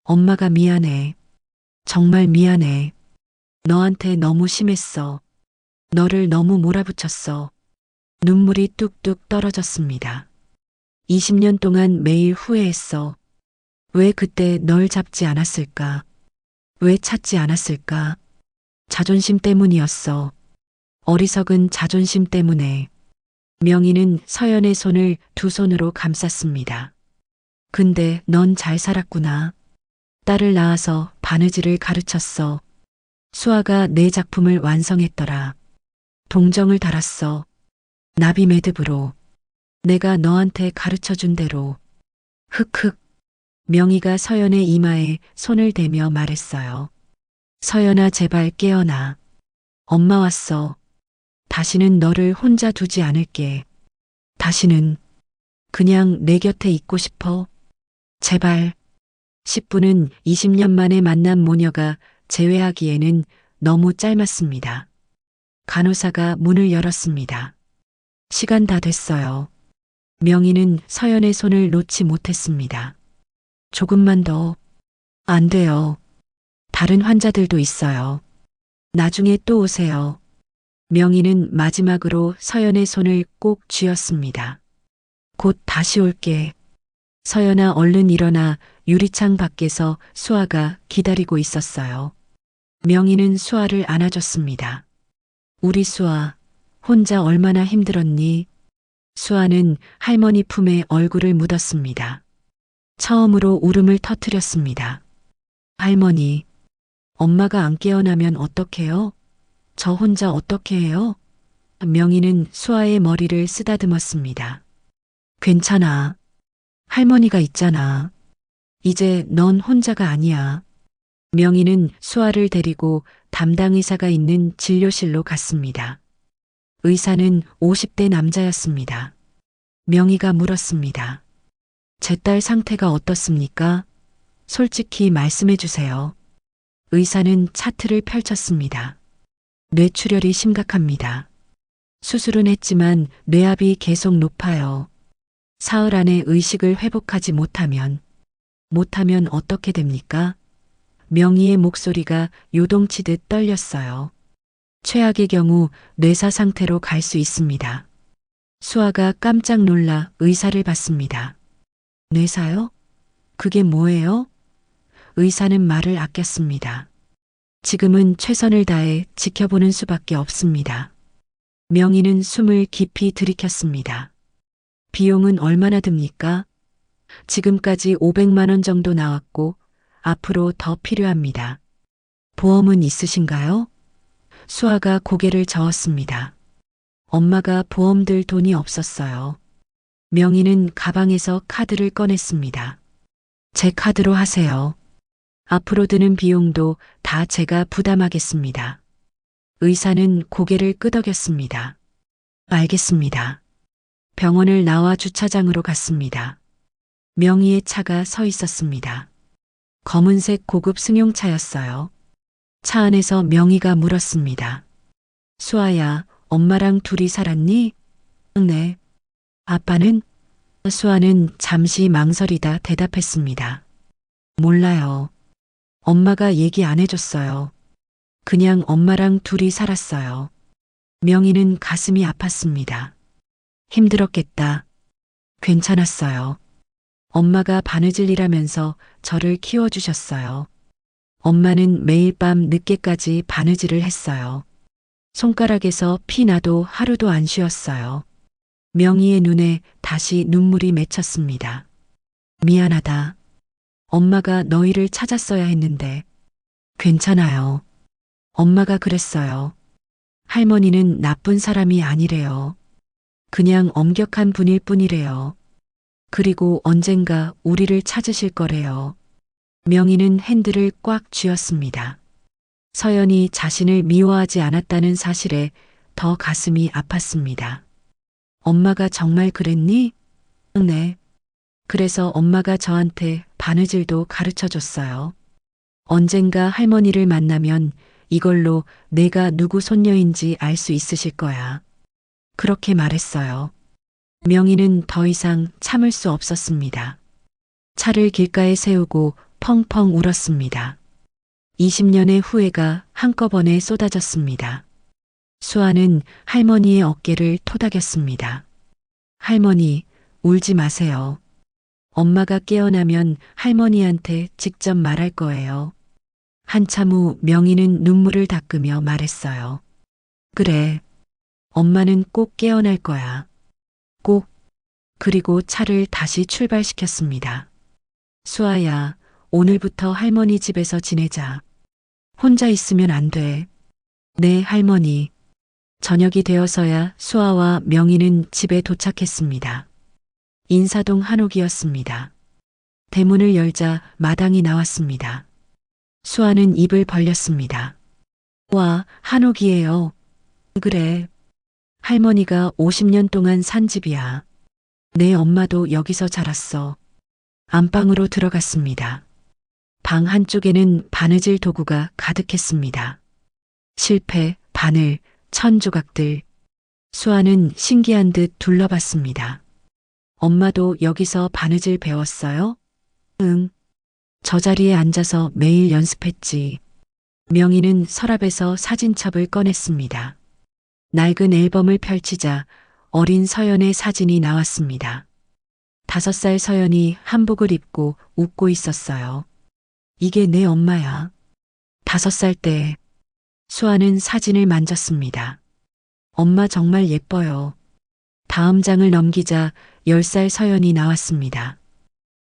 엄마가 미안해. 정말 미안해. 너한테 너무 심했어. 너를 너무 몰아붙였어. 눈물이 뚝뚝 떨어졌습니다. 20년 동안 매일 후회했어. 왜 그때 널 잡지 않았을까? 왜 찾지 않았을까? 자존심 때문이었어. 어리석은 자존심 때문에. 명희는 서연의 손을 두 손으로 감쌌습니다. 근데 넌 잘 살았구나. 딸을 낳아서 바느질을 가르쳤어. 수아가 내 작품을 완성했더라. 동정을 달았어. 나비 매듭으로. 내가 너한테 가르쳐준 대로. 흑흑. 명희가 서연의 이마에 손을 대며 말했어요. 서연아, 제발 깨어나. 엄마 왔어. 다시는 너를 혼자 두지 않을게. 다시는. 그냥 내 곁에 있고 싶어. 제발. 10분은 20년 만에 만난 모녀가 재회하기에는 너무 짧았습니다. 간호사가 문을 열었습니다. 시간 다 됐어요. 명희는 서연의 손을 놓지 못했습니다. 조금만 더. 안 돼요. 다른 환자들도 있어요. 나중에 또 오세요. 명희는 마지막으로 서연의 손을 꼭 쥐었습니다. 곧 다시 올게. 서연아, 얼른 일어나. 유리창 밖에서 수아가 기다리고 있었어요. 명희는 수아를 안아줬습니다. 우리 수아, 혼자 얼마나 힘들었니? 수아는 할머니 품에 얼굴을 묻었습니다. 처음으로 울음을 터뜨렸습니다. 할머니, 엄마가 안 깨어나면 어떡해요? 저 혼자 어떻게 해요? 명희는 수아의 머리를 쓰다듬었습니다. 괜찮아. 할머니가 있잖아. 이제 넌 혼자가 아니야. 명희는 수아를 데리고 담당 의사가 있는 진료실로 갔습니다. 의사는 50대 남자였습니다. 명희가 물었습니다. 제 딸 상태가 어떻습니까? 솔직히 말씀해 주세요. 의사는 차트를 펼쳤습니다. 뇌출혈이 심각합니다. 수술은 했지만 뇌압이 계속 높아요. 사흘 안에 의식을 회복하지 못하면 어떻게 됩니까? 명희의 목소리가 요동치듯 떨렸어요. 최악의 경우 뇌사 상태로 갈 수 있습니다. 수아가 깜짝 놀라 의사를 봤습니다. 뇌사요? 그게 뭐예요? 의사는 말을 아꼈습니다. 지금은 최선을 다해 지켜보는 수밖에 없습니다. 명희는 숨을 깊이 들이켰습니다. 비용은 얼마나 듭니까? 지금까지 500만 원 정도 나왔고 앞으로 더 필요합니다. 보험은 있으신가요? 수아가 고개를 저었습니다. 엄마가 보험 들 돈이 없었어요. 명희는 가방에서 카드를 꺼냈습니다. 제 카드로 하세요. 앞으로 드는 비용도 다 제가 부담하겠습니다. 의사는 고개를 끄덕였습니다. 알겠습니다. 병원을 나와 주차장으로 갔습니다. 명희의 차가 서 있었습니다. 검은색 고급 승용차였어요. 차 안에서 명희가 물었습니다. 수아야, 엄마랑 둘이 살았니? 네. 아빠는? 수아는 잠시 망설이다 대답했습니다. 몰라요. 엄마가 얘기 안 해줬어요. 그냥 엄마랑 둘이 살았어요. 명희는 가슴이 아팠습니다. 힘들었겠다. 괜찮았어요. 엄마가 바느질이라면서 저를 키워주셨어요. 엄마는 매일 밤 늦게까지 바느질을 했어요. 손가락에서 피 나도 하루도 안 쉬었어요. 명희의 눈에 다시 눈물이 맺혔습니다. 미안하다. 엄마가 너희를 찾았어야 했는데. 괜찮아요. 엄마가 그랬어요. 할머니는 나쁜 사람이 아니래요. 그냥 엄격한 분일 뿐이래요. 그리고 언젠가 우리를 찾으실 거래요. 명희는 핸들을 꽉 쥐었습니다. 서연이 자신을 미워하지 않았다는 사실에 더 가슴이 아팠습니다. 엄마가 정말 그랬니? 네. 그래서 엄마가 저한테 바느질도 가르쳐 줬어요. 언젠가 할머니를 만나면 이걸로 내가 누구 손녀인지 알 수 있으실 거야. 그렇게 말했어요. 명희는 더 이상 참을 수 없었습니다. 차를 길가에 세우고 펑펑 울었습니다. 20년의 후회가 한꺼번에 쏟아졌습니다. 수아는 할머니의 어깨를 토닥였습니다. 할머니, 울지 마세요. 엄마가 깨어나면 할머니한테 직접 말할 거예요. 한참 후 명희는 눈물을 닦으며 말했어요. 그래. 엄마는 꼭 깨어날 거야. 꼭. 그리고 차를 다시 출발시켰습니다. 수아야, 오늘부터 할머니 집에서 지내자. 혼자 있으면 안 돼. 네, 할머니. 저녁이 되어서야 수아와 명희는 집에 도착했습니다. 인사동 한옥이었습니다. 대문을 열자 마당이 나왔습니다. 수아는 입을 벌렸습니다. 와, 한옥이에요. 그래. 할머니가 50년 동안 산 집이야. 내 엄마도 여기서 자랐어. 안방으로 들어갔습니다. 방 한쪽에는 바느질 도구가 가득했습니다. 실패, 바늘, 천 조각들. 수아는 신기한 듯 둘러봤습니다. 엄마도 여기서 바느질 배웠어요? 응. 저 자리에 앉아서 매일 연습했지. 명희는 서랍에서 사진첩을 꺼냈습니다. 낡은 앨범을 펼치자 어린 서연의 사진이 나왔습니다. 5살 서연이 한복을 입고 웃고 있었어요. 이게 내 엄마야. 5살 때. 수아는 사진을 만졌습니다. 엄마 정말 예뻐요. 다음 장을 넘기자 10살 서연이 나왔습니다.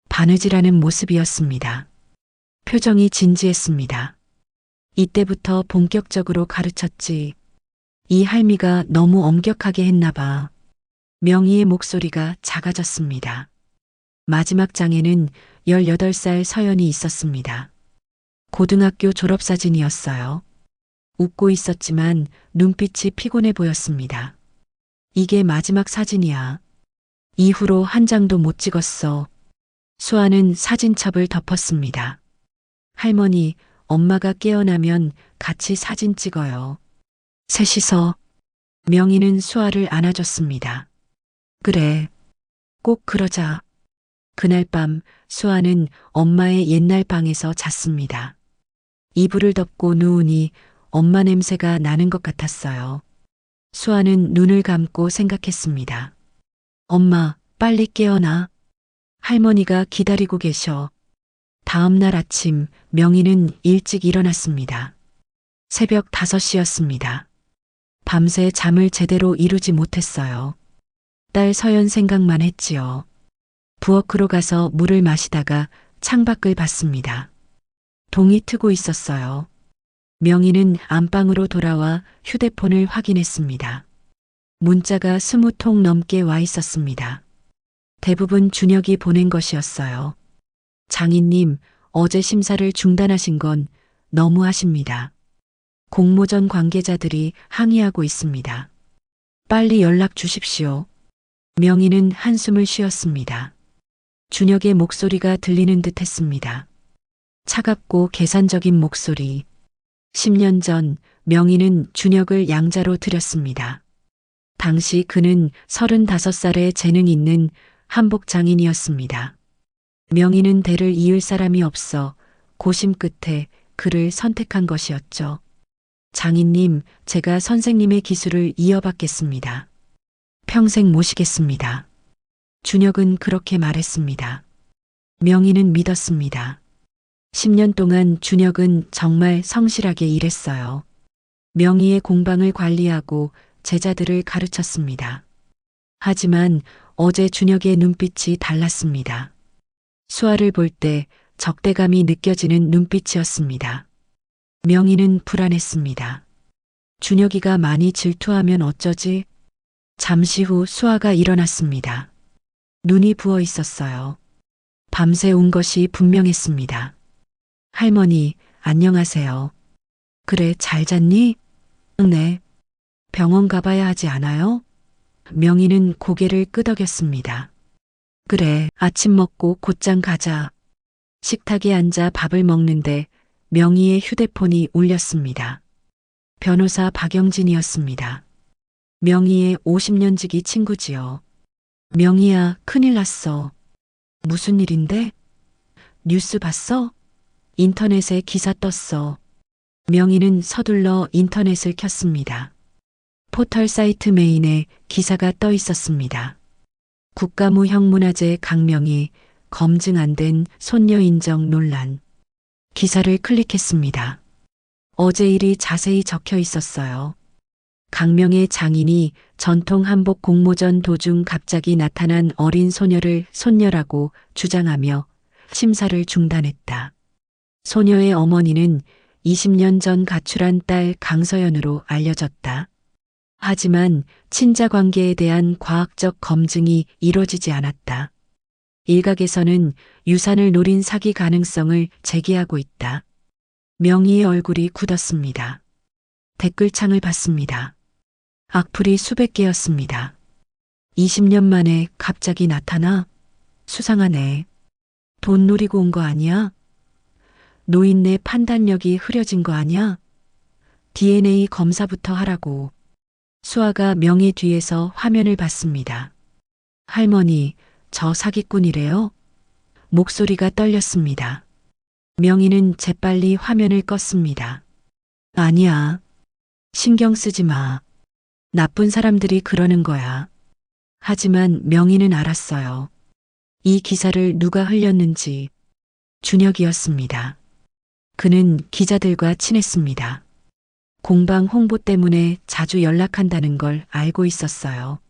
바느질하는 모습이었습니다. 표정이 진지했습니다. 이때부터 본격적으로 가르쳤지. 이 할미가 너무 엄격하게 했나 봐. 명희의 목소리가 작아졌습니다. 마지막 장에는 18살 서연이 있었습니다. 고등학교 졸업사진이었어요. 웃고 있었지만 눈빛이 피곤해 보였습니다. 이게 마지막 사진이야. 이후로 한 장도 못 찍었어. 수아는 사진첩을 덮었습니다. 할머니, 엄마가 깨어나면 같이 사진 찍어요. 셋이서. 명희는 수아를 안아줬습니다. 그래. 꼭 그러자. 그날 밤 수아는 엄마의 옛날 방에서 잤습니다. 이불을 덮고 누우니 엄마 냄새가 나는 것 같았어요. 수아는 눈을 감고 생각했습니다. 엄마, 빨리 깨어나. 할머니가 기다리고 계셔. 다음 날 아침 명희는 일찍 일어났습니다. 새벽 5시였습니다. 밤새 잠을 제대로 이루지 못했어요. 딸 서연 생각만 했지요. 부엌으로 가서 물을 마시다가 창밖을 봤습니다. 동이 트고 있었어요. 명희는 안방으로 돌아와 휴대폰을 확인했습니다. 문자가 20통 넘게 와 있었습니다. 대부분 준혁이 보낸 것이었어요. 장인님, 어제 심사를 중단하신 건 너무하십니다. 공모전 관계자들이 항의하고 있습니다. 빨리 연락 주십시오. 명희는 한숨을 쉬었습니다. 준혁의 목소리가 들리는 듯 했습니다. 차갑고 계산적인 목소리. 10년 전 명희는 준혁을 양자로 들였습니다. 당시 그는 35살의 재능 있는 한복 장인이었습니다. 명희는 대를 이을 사람이 없어 고심 끝에 그를 선택한 것이었죠. 장인님, 제가 선생님의 기술을 이어받겠습니다. 평생 모시겠습니다. 준혁은 그렇게 말했습니다. 명희는 믿었습니다. 10년 동안 준혁은 정말 성실하게 일했어요. 명희의 공방을 관리하고 제자들을 가르쳤습니다. 하지만 어제 준혁의 눈빛이 달랐습니다. 수아를 볼 때 적대감이 느껴지는 눈빛이었습니다. 명희는 불안했습니다. 준혁이가 많이 질투하면 어쩌지? 잠시 후 수아가 일어났습니다. 눈이 부어 있었어요. 밤새 운 것이 분명했습니다. 할머니, 안녕하세요. 그래, 잘 잤니? 네. 병원 가봐야 하지 않아요? 명희는 고개를 끄덕였습니다. 그래, 아침 먹고 곧장 가자. 식탁에 앉아 밥을 먹는데 명희의 휴대폰이 울렸습니다. 변호사 박영진이었습니다. 명희의 50년 지기 친구지요. 명희야, 큰일 났어. 무슨 일인데? 뉴스 봤어? 인터넷에 기사 떴어. 명희는 서둘러 인터넷을 켰습니다. 포털 사이트 메인에 기사가 떠 있었습니다. 국가무형문화재 강명희 검증 안 된 손녀 인정 논란. 기사를 클릭했습니다. 어제 일이 자세히 적혀 있었어요. 강명의 장인이 전통 한복 공모전 도중 갑자기 나타난 어린 소녀를 손녀라고 주장하며 심사를 중단했다. 소녀의 어머니는 20년 전 가출한 딸 강서연으로 알려졌다. 하지만 친자 관계에 대한 과학적 검증이 이뤄지지 않았다. 일각에서는 유산을 노린 사기 가능성을 제기하고 있다. 명희의 얼굴이 굳었습니다. 댓글창을 봤습니다. 악플이 수백 개였습니다. 20년 만에 갑자기 나타나? 수상하네. 돈 노리고 온 거 아니야? 노인네 판단력이 흐려진 거 아니야? DNA 검사부터 하라고. 수아가 명희 뒤에서 화면을 봤습니다. 할머니, 저 사기꾼이래요? 목소리가 떨렸습니다. 명희는 재빨리 화면을 껐습니다. 아니야. 신경 쓰지 마. 나쁜 사람들이 그러는 거야. 하지만 명희는 알았어요. 이 기사를 누가 흘렸는지. 준혁이었습니다. 그는 기자들과 친했습니다. 공방 홍보 때문에 자주 연락한다는 걸 알고 있었어요.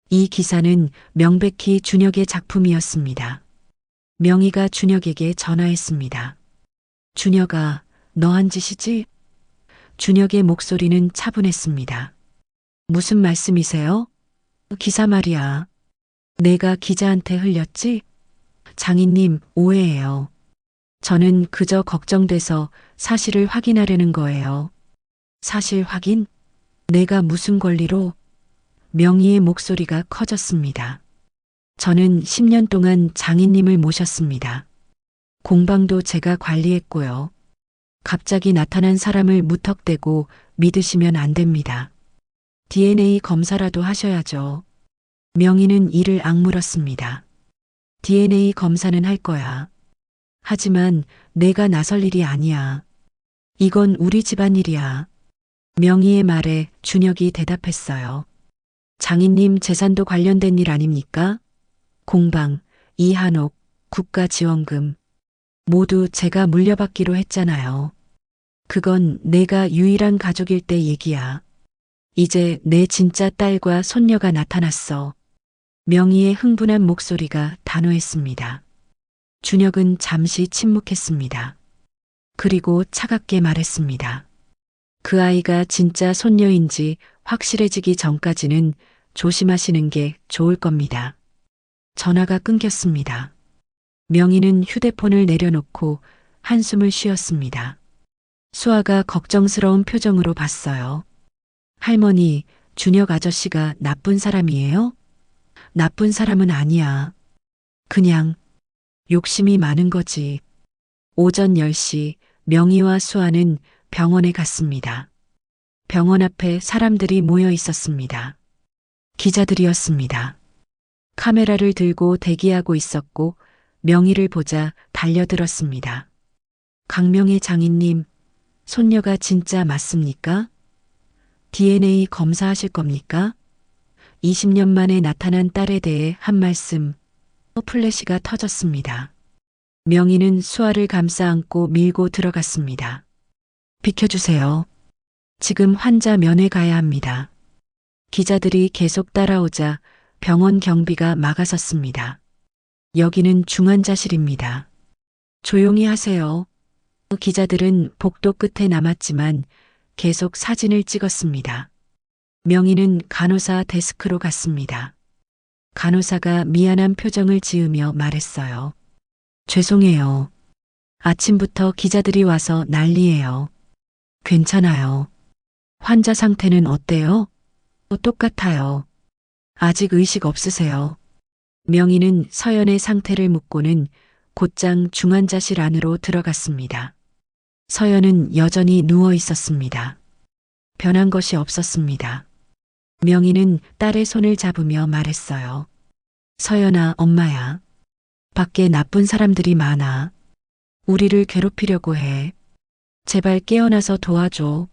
이 기사는 명백히 준혁의 작품이었습니다. 명희가 준혁에게 전화했습니다. 준혁아, 너 한 짓이지? 준혁의 목소리는 차분했습니다. 무슨 말씀이세요? 기사 말이야. 내가 기자한테 흘렸지? 장인님, 오해예요. 저는 그저 걱정돼서 사실을 확인하려는 거예요. 사실 확인? 내가 무슨 권리로? 명희의 목소리가 커졌습니다. 저는 10년 동안 장인님을 모셨습니다. 공방도 제가 관리했고요. 갑자기 나타난 사람을 무턱대고 믿으시면 안 됩니다. DNA 검사라도 하셔야죠. 명희는 이를 악물었습니다. DNA 검사는 할 거야. 하지만 내가 나설 일이 아니야. 이건 우리 집안일이야. 명희의 말에 준혁이 대답했어요. 장인님 재산도 관련된 일 아닙니까? 공방, 이한옥, 국가지원금. 모두 제가 물려받기로 했잖아요. 그건 내가 유일한 가족일 때 얘기야. 이제 내 진짜 딸과 손녀가 나타났어. 명희의 흥분한 목소리가 단호했습니다. 준혁은 잠시 침묵했습니다. 그리고 차갑게 말했습니다. 그 아이가 진짜 손녀인지 확실해지기 전까지는 조심하시는 게 좋을 겁니다. 전화가 끊겼습니다. 명희는 휴대폰을 내려놓고 한숨을 쉬었습니다. 수아가 걱정스러운 표정으로 봤어요. 할머니, 준혁 아저씨가 나쁜 사람이에요? 나쁜 사람은 아니야. 그냥 욕심이 많은 거지. 오전 10시 명희와 수아는 병원에 갔습니다. 병원 앞에 사람들이 모여 있었습니다. 기자들이었습니다. 카메라를 들고 대기하고 있었고 명희를 보자 달려들었습니다. 강명희 장인님, 손녀가 진짜 맞습니까? DNA 검사하실 겁니까? 20년 만에 나타난 딸에 대해 한 말씀. 플래시가 터졌습니다. 명희는 수아를 감싸 안고 밀고 들어갔습니다. 비켜주세요. 지금 환자 면회 가야 합니다. 기자들이 계속 따라오자 병원 경비가 막아섰습니다. 여기는 중환자실입니다. 조용히 하세요. 기자들은 복도 끝에 남았지만 계속 사진을 찍었습니다. 명희는 간호사 데스크로 갔습니다. 간호사가 미안한 표정을 지으며 말했어요. 죄송해요. 아침부터 기자들이 와서 난리예요. 괜찮아요. 환자 상태는 어때요? 똑같아요. 아직 의식 없으세요. 명희는 서연의 상태를 묻고는 곧장 중환자실 안으로 들어갔습니다. 서연은 여전히 누워 있었습니다. 변한 것이 없었습니다. 명희는 딸의 손을 잡으며 말했어요. 서연아, 엄마야. 밖에 나쁜 사람들이 많아. 우리를 괴롭히려고 해. 제발 깨어나서 도와줘.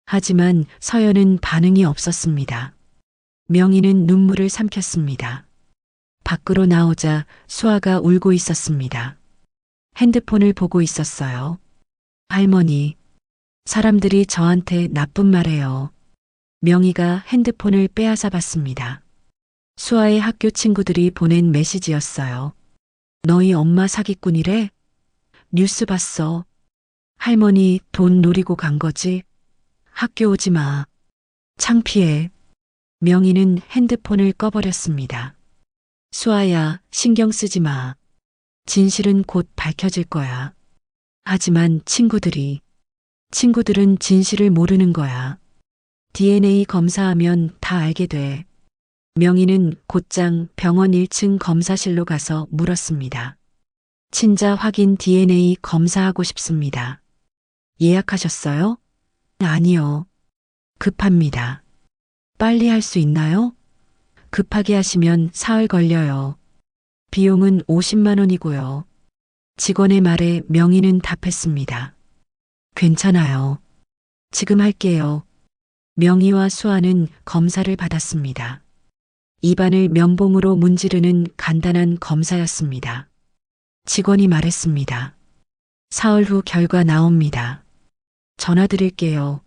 하지만 서연은 반응이 없었습니다. 명희는 눈물을 삼켰습니다. 밖으로 나오자 수아가 울고 있었습니다. 핸드폰을 보고 있었어요. 할머니, 사람들이 저한테 나쁜 말해요. 명희가 핸드폰을 빼앗아 봤습니다. 수아의 학교 친구들이 보낸 메시지였어요. 너희 엄마 사기꾼이래? 뉴스 봤어. 할머니 돈 노리고 간 거지? 학교 오지 마. 창피해. 명희는 핸드폰을 꺼버렸습니다. 수아야, 신경 쓰지 마. 진실은 곧 밝혀질 거야. 하지만 친구들은 진실을 모르는 거야. DNA 검사하면 다 알게 돼. 명희는 곧장 병원 1층 검사실로 가서 물었습니다. 친자 확인 DNA 검사하고 싶습니다. 예약하셨어요? 아니요. 급합니다. 빨리 할 수 있나요? 급하게 하시면 사흘 걸려요. 비용은 50만 원이고요. 직원의 말에 명희는 답했습니다. 괜찮아요. 지금 할게요. 명희와 수아는 검사를 받았습니다. 입안을 면봉으로 문지르는 간단한 검사였습니다. 직원이 말했습니다. 사흘 후 결과 나옵니다. 전화 드릴게요.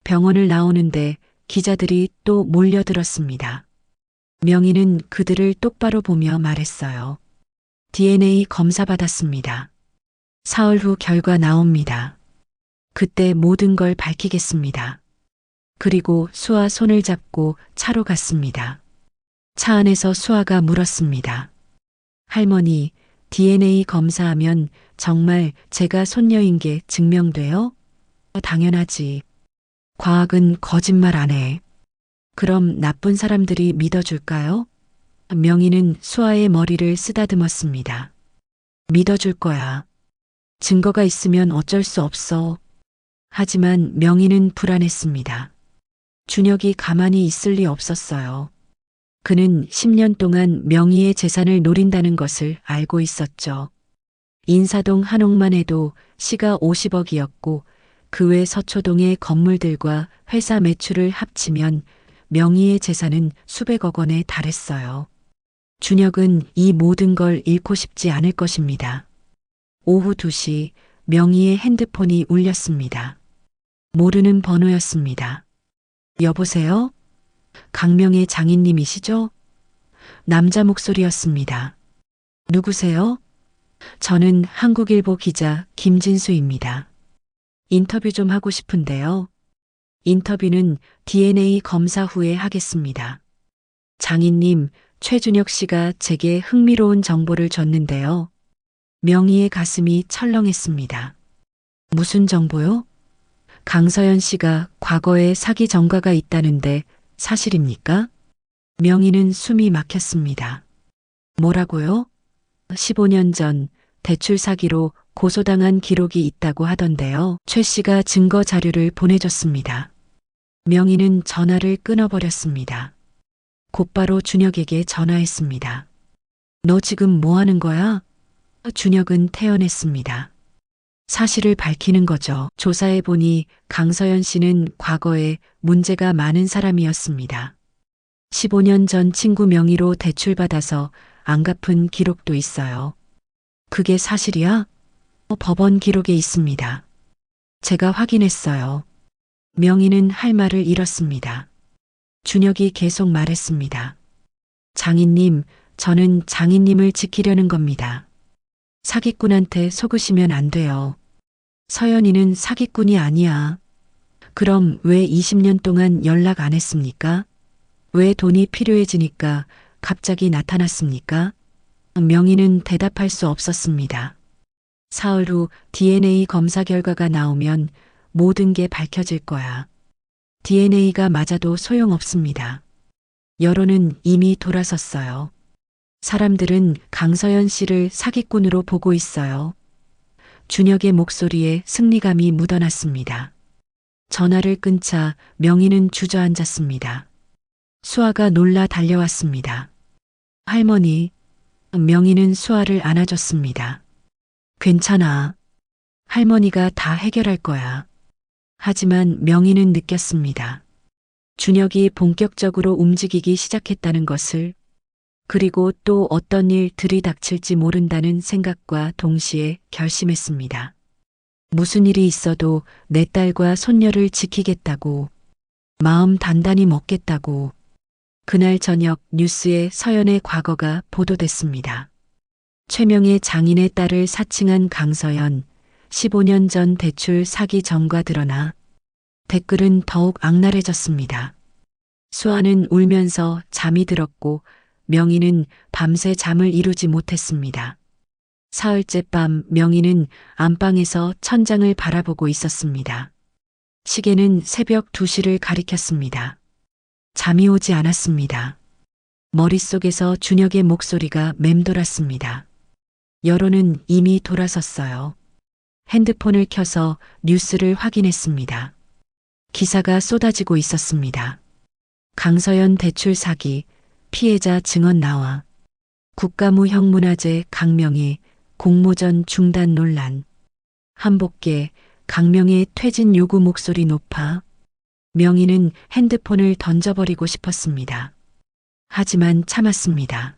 병원을 나오는데 기자들이 또 몰려들었습니다. 명희는 그들을 똑바로 보며 말했어요. DNA 검사 받았습니다. 사흘 후 결과 나옵니다. 그때 모든 걸 밝히겠습니다. 그리고 수아 손을 잡고 차로 갔습니다. 차 안에서 수아가 물었습니다. 할머니, DNA 검사하면 정말 제가 손녀인 게 증명돼요? 당연하지. 과학은 거짓말 안 해. 그럼 나쁜 사람들이 믿어줄까요? 명희는 수아의 머리를 쓰다듬었습니다. 믿어줄 거야. 증거가 있으면 어쩔 수 없어. 하지만 명희는 불안했습니다. 준혁이 가만히 있을 리 없었어요. 그는 10년 동안 명희의 재산을 노린다는 것을 알고 있었죠. 인사동 한옥만 해도 시가 50억이었고 그 외 서초동의 건물들과 회사 매출을 합치면 명희의 재산은 수백억 원에 달했어요. 준혁은 이 모든 걸 잃고 싶지 않을 것입니다. 오후 2시 명희의 핸드폰이 울렸습니다. 모르는 번호였습니다. 여보세요? 강명의 장인님이시죠? 남자 목소리였습니다. 누구세요? 저는 한국일보 기자 김진수입니다. 인터뷰 좀 하고 싶은데요. 인터뷰는 DNA 검사 후에 하겠습니다. 장인님, 최준혁 씨가 제게 흥미로운 정보를 줬는데요. 명희의 가슴이 철렁했습니다. 무슨 정보요? 강서연 씨가 과거에 사기 전과가 있다는데 사실입니까? 명희는 숨이 막혔습니다. 뭐라고요? 15년 전 대출 사기로 고소당한 기록이 있다고 하던데요. 최 씨가 증거 자료를 보내줬습니다. 명희는 전화를 끊어버렸습니다. 곧바로 준혁에게 전화했습니다. 너 지금 뭐 하는 거야? 준혁은 태연했습니다. 사실을 밝히는 거죠. 조사해보니 강서연 씨는 과거에 문제가 많은 사람이었습니다. 15년 전 친구 명의로 대출받아서 안 갚은 기록도 있어요. 그게 사실이야? 법원 기록에 있습니다. 제가 확인했어요. 명희는 할 말을 잃었습니다. 준혁이 계속 말했습니다. 장인님, 저는 장인님을 지키려는 겁니다. 사기꾼한테 속으시면 안 돼요. 서연이는 사기꾼이 아니야. 그럼 왜 20년 동안 연락 안 했습니까? 왜 돈이 필요해지니까 갑자기 나타났습니까? 명희는 대답할 수 없었습니다. 사흘 후 DNA 검사 결과가 나오면 모든 게 밝혀질 거야. DNA가 맞아도 소용없습니다. 여론은 이미 돌아섰어요. 사람들은 강서연 씨를 사기꾼으로 보고 있어요. 준혁의 목소리에 승리감이 묻어났습니다. 전화를 끊자 명희는 주저앉았습니다. 수아가 놀라 달려왔습니다. 할머니, 명희는 수아를 안아줬습니다. 괜찮아. 할머니가 다 해결할 거야. 하지만 명희는 느꼈습니다. 준혁이 본격적으로 움직이기 시작했다는 것을, 그리고 또 어떤 일 들이닥칠지 모른다는 생각과 동시에 결심했습니다. 무슨 일이 있어도 내 딸과 손녀를 지키겠다고, 마음 단단히 먹겠다고. 그날 저녁 뉴스에 서연의 과거가 보도됐습니다. 최명의 장인의 딸을 사칭한 강서연, 15년 전 대출 사기 전과 드러나 댓글은 더욱 악랄해졌습니다. 수아는 울면서 잠이 들었고 명희는 밤새 잠을 이루지 못했습니다. 사흘째 밤 명희는 안방에서 천장을 바라보고 있었습니다. 시계는 새벽 2시를 가리켰습니다. 잠이 오지 않았습니다. 머릿속에서 준혁의 목소리가 맴돌았습니다. 여론은 이미 돌아섰어요. 핸드폰을 켜서 뉴스를 확인했습니다. 기사가 쏟아지고 있었습니다. 강서연 대출 사기, 피해자 증언 나와, 국가무 형문화재 강명희, 공모전 중단 논란, 한복계, 강명희의 퇴진 요구 목소리 높아, 명희는 핸드폰을 던져버리고 싶었습니다. 하지만 참았습니다.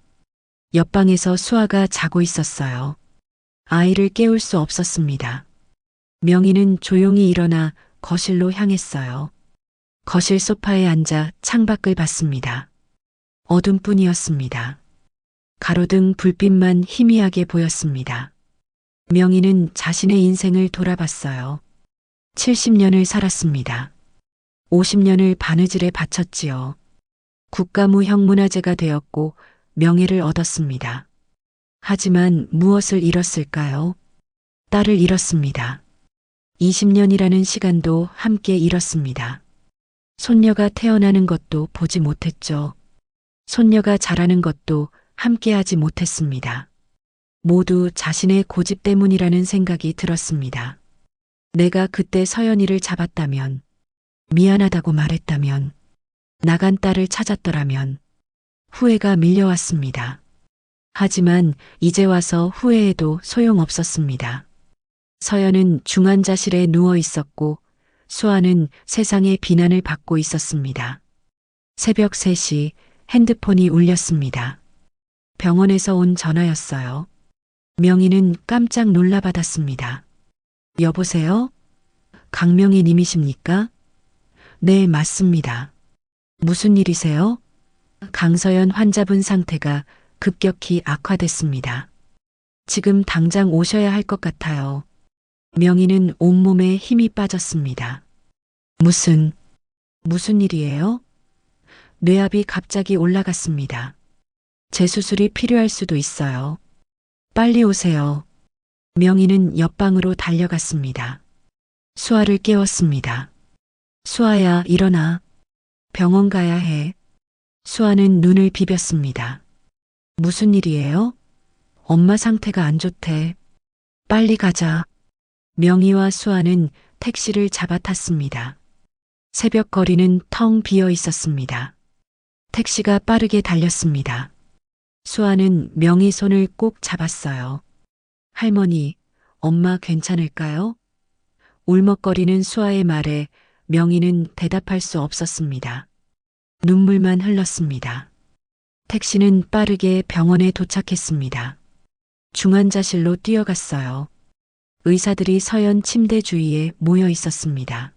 옆방에서 수아가 자고 있었어요. 아이를 깨울 수 없었습니다. 명희는 조용히 일어나 거실로 향했어요. 거실 소파에 앉아 창밖을 봤습니다. 어둠뿐이었습니다. 가로등 불빛만 희미하게 보였습니다. 명희는 자신의 인생을 돌아봤어요. 70년을 살았습니다. 50년을 바느질에 바쳤지요. 국가무 형문화재가 되었고 명예를 얻었습니다. 하지만 무엇을 잃었을까요? 딸을 잃었습니다. 20년이라는 시간도 함께 잃었습니다. 손녀가 태어나는 것도 보지 못했죠. 손녀가 자라는 것도 함께하지 못했습니다. 모두 자신의 고집 때문이라는 생각이 들었습니다. 내가 그때 서연이를 잡았다면, 미안하다고 말했다면, 나간 딸을 찾았더라면, 후회가 밀려왔습니다. 하지만 이제 와서 후회해도 소용없었습니다. 서연은 중환자실에 누워 있었고 수아는 세상의 비난을 받고 있었습니다. 새벽 3시 핸드폰이 울렸습니다. 병원에서 온 전화였어요. 명희는 깜짝 놀라받았습니다. 여보세요? 강명희 님이십니까? 네, 맞습니다. 무슨 일이세요? 강서연 환자분 상태가 급격히 악화됐습니다. 지금 당장 오셔야 할 것 같아요. 명희는 온몸에 힘이 빠졌습니다. 무슨 일이에요? 뇌압이 갑자기 올라갔습니다. 재수술이 필요할 수도 있어요. 빨리 오세요. 명희는 옆방으로 달려갔습니다. 수아를 깨웠습니다. 수아야, 일어나. 병원 가야 해. 수아는 눈을 비볐습니다. 무슨 일이에요? 엄마 상태가 안 좋대. 빨리 가자. 명희와 수아는 택시를 잡아 탔습니다. 새벽 거리는 텅 비어 있었습니다. 택시가 빠르게 달렸습니다. 수아는 명희 손을 꼭 잡았어요. 할머니, 엄마 괜찮을까요? 울먹거리는 수아의 말에 명희는 대답할 수 없었습니다. 눈물만 흘렀습니다. 택시는 빠르게 병원에 도착했습니다. 중환자실로 뛰어갔어요. 의사들이 서연 침대 주위에 모여 있었습니다.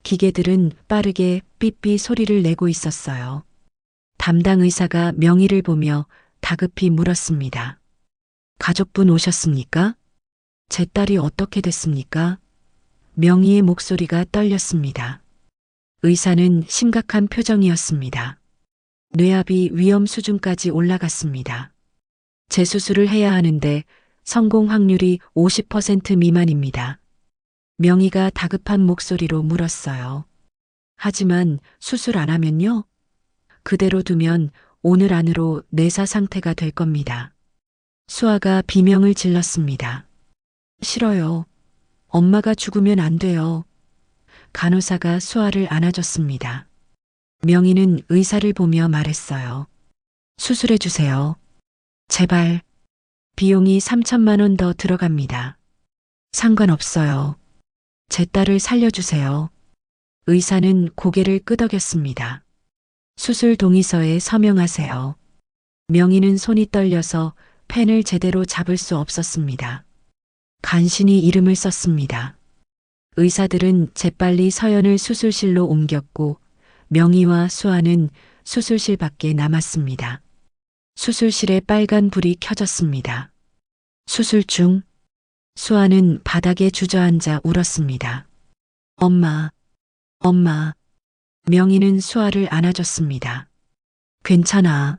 기계들은 빠르게 삐삐 소리를 내고 있었어요. 담당 의사가 명희를 보며 다급히 물었습니다. 가족분 오셨습니까? 제 딸이 어떻게 됐습니까? 명희의 목소리가 떨렸습니다. 의사는 심각한 표정이었습니다. 뇌압이 위험 수준까지 올라갔습니다. 재수술을 해야 하는데 성공 확률이 50% 미만입니다. 명희가 다급한 목소리로 물었어요. 하지만 수술 안 하면요? 그대로 두면 오늘 안으로 내사 상태가 될 겁니다. 수아가 비명을 질렀습니다. 싫어요. 엄마가 죽으면 안 돼요. 간호사가 수아를 안아줬습니다. 명희는 의사를 보며 말했어요. 수술해 주세요. 제발. 비용이 3천만 원 더 들어갑니다. 상관없어요. 제 딸을 살려주세요. 의사는 고개를 끄덕였습니다. 수술 동의서에 서명하세요. 명희는 손이 떨려서 펜을 제대로 잡을 수 없었습니다. 간신히 이름을 썼습니다. 의사들은 재빨리 서연을 수술실로 옮겼고 명희와 수아는 수술실 밖에 남았습니다. 수술실에 빨간 불이 켜졌습니다. 수술 중 수아는 바닥에 주저앉아 울었습니다. 엄마, 엄마. 명희는 수아를 안아줬습니다. 괜찮아.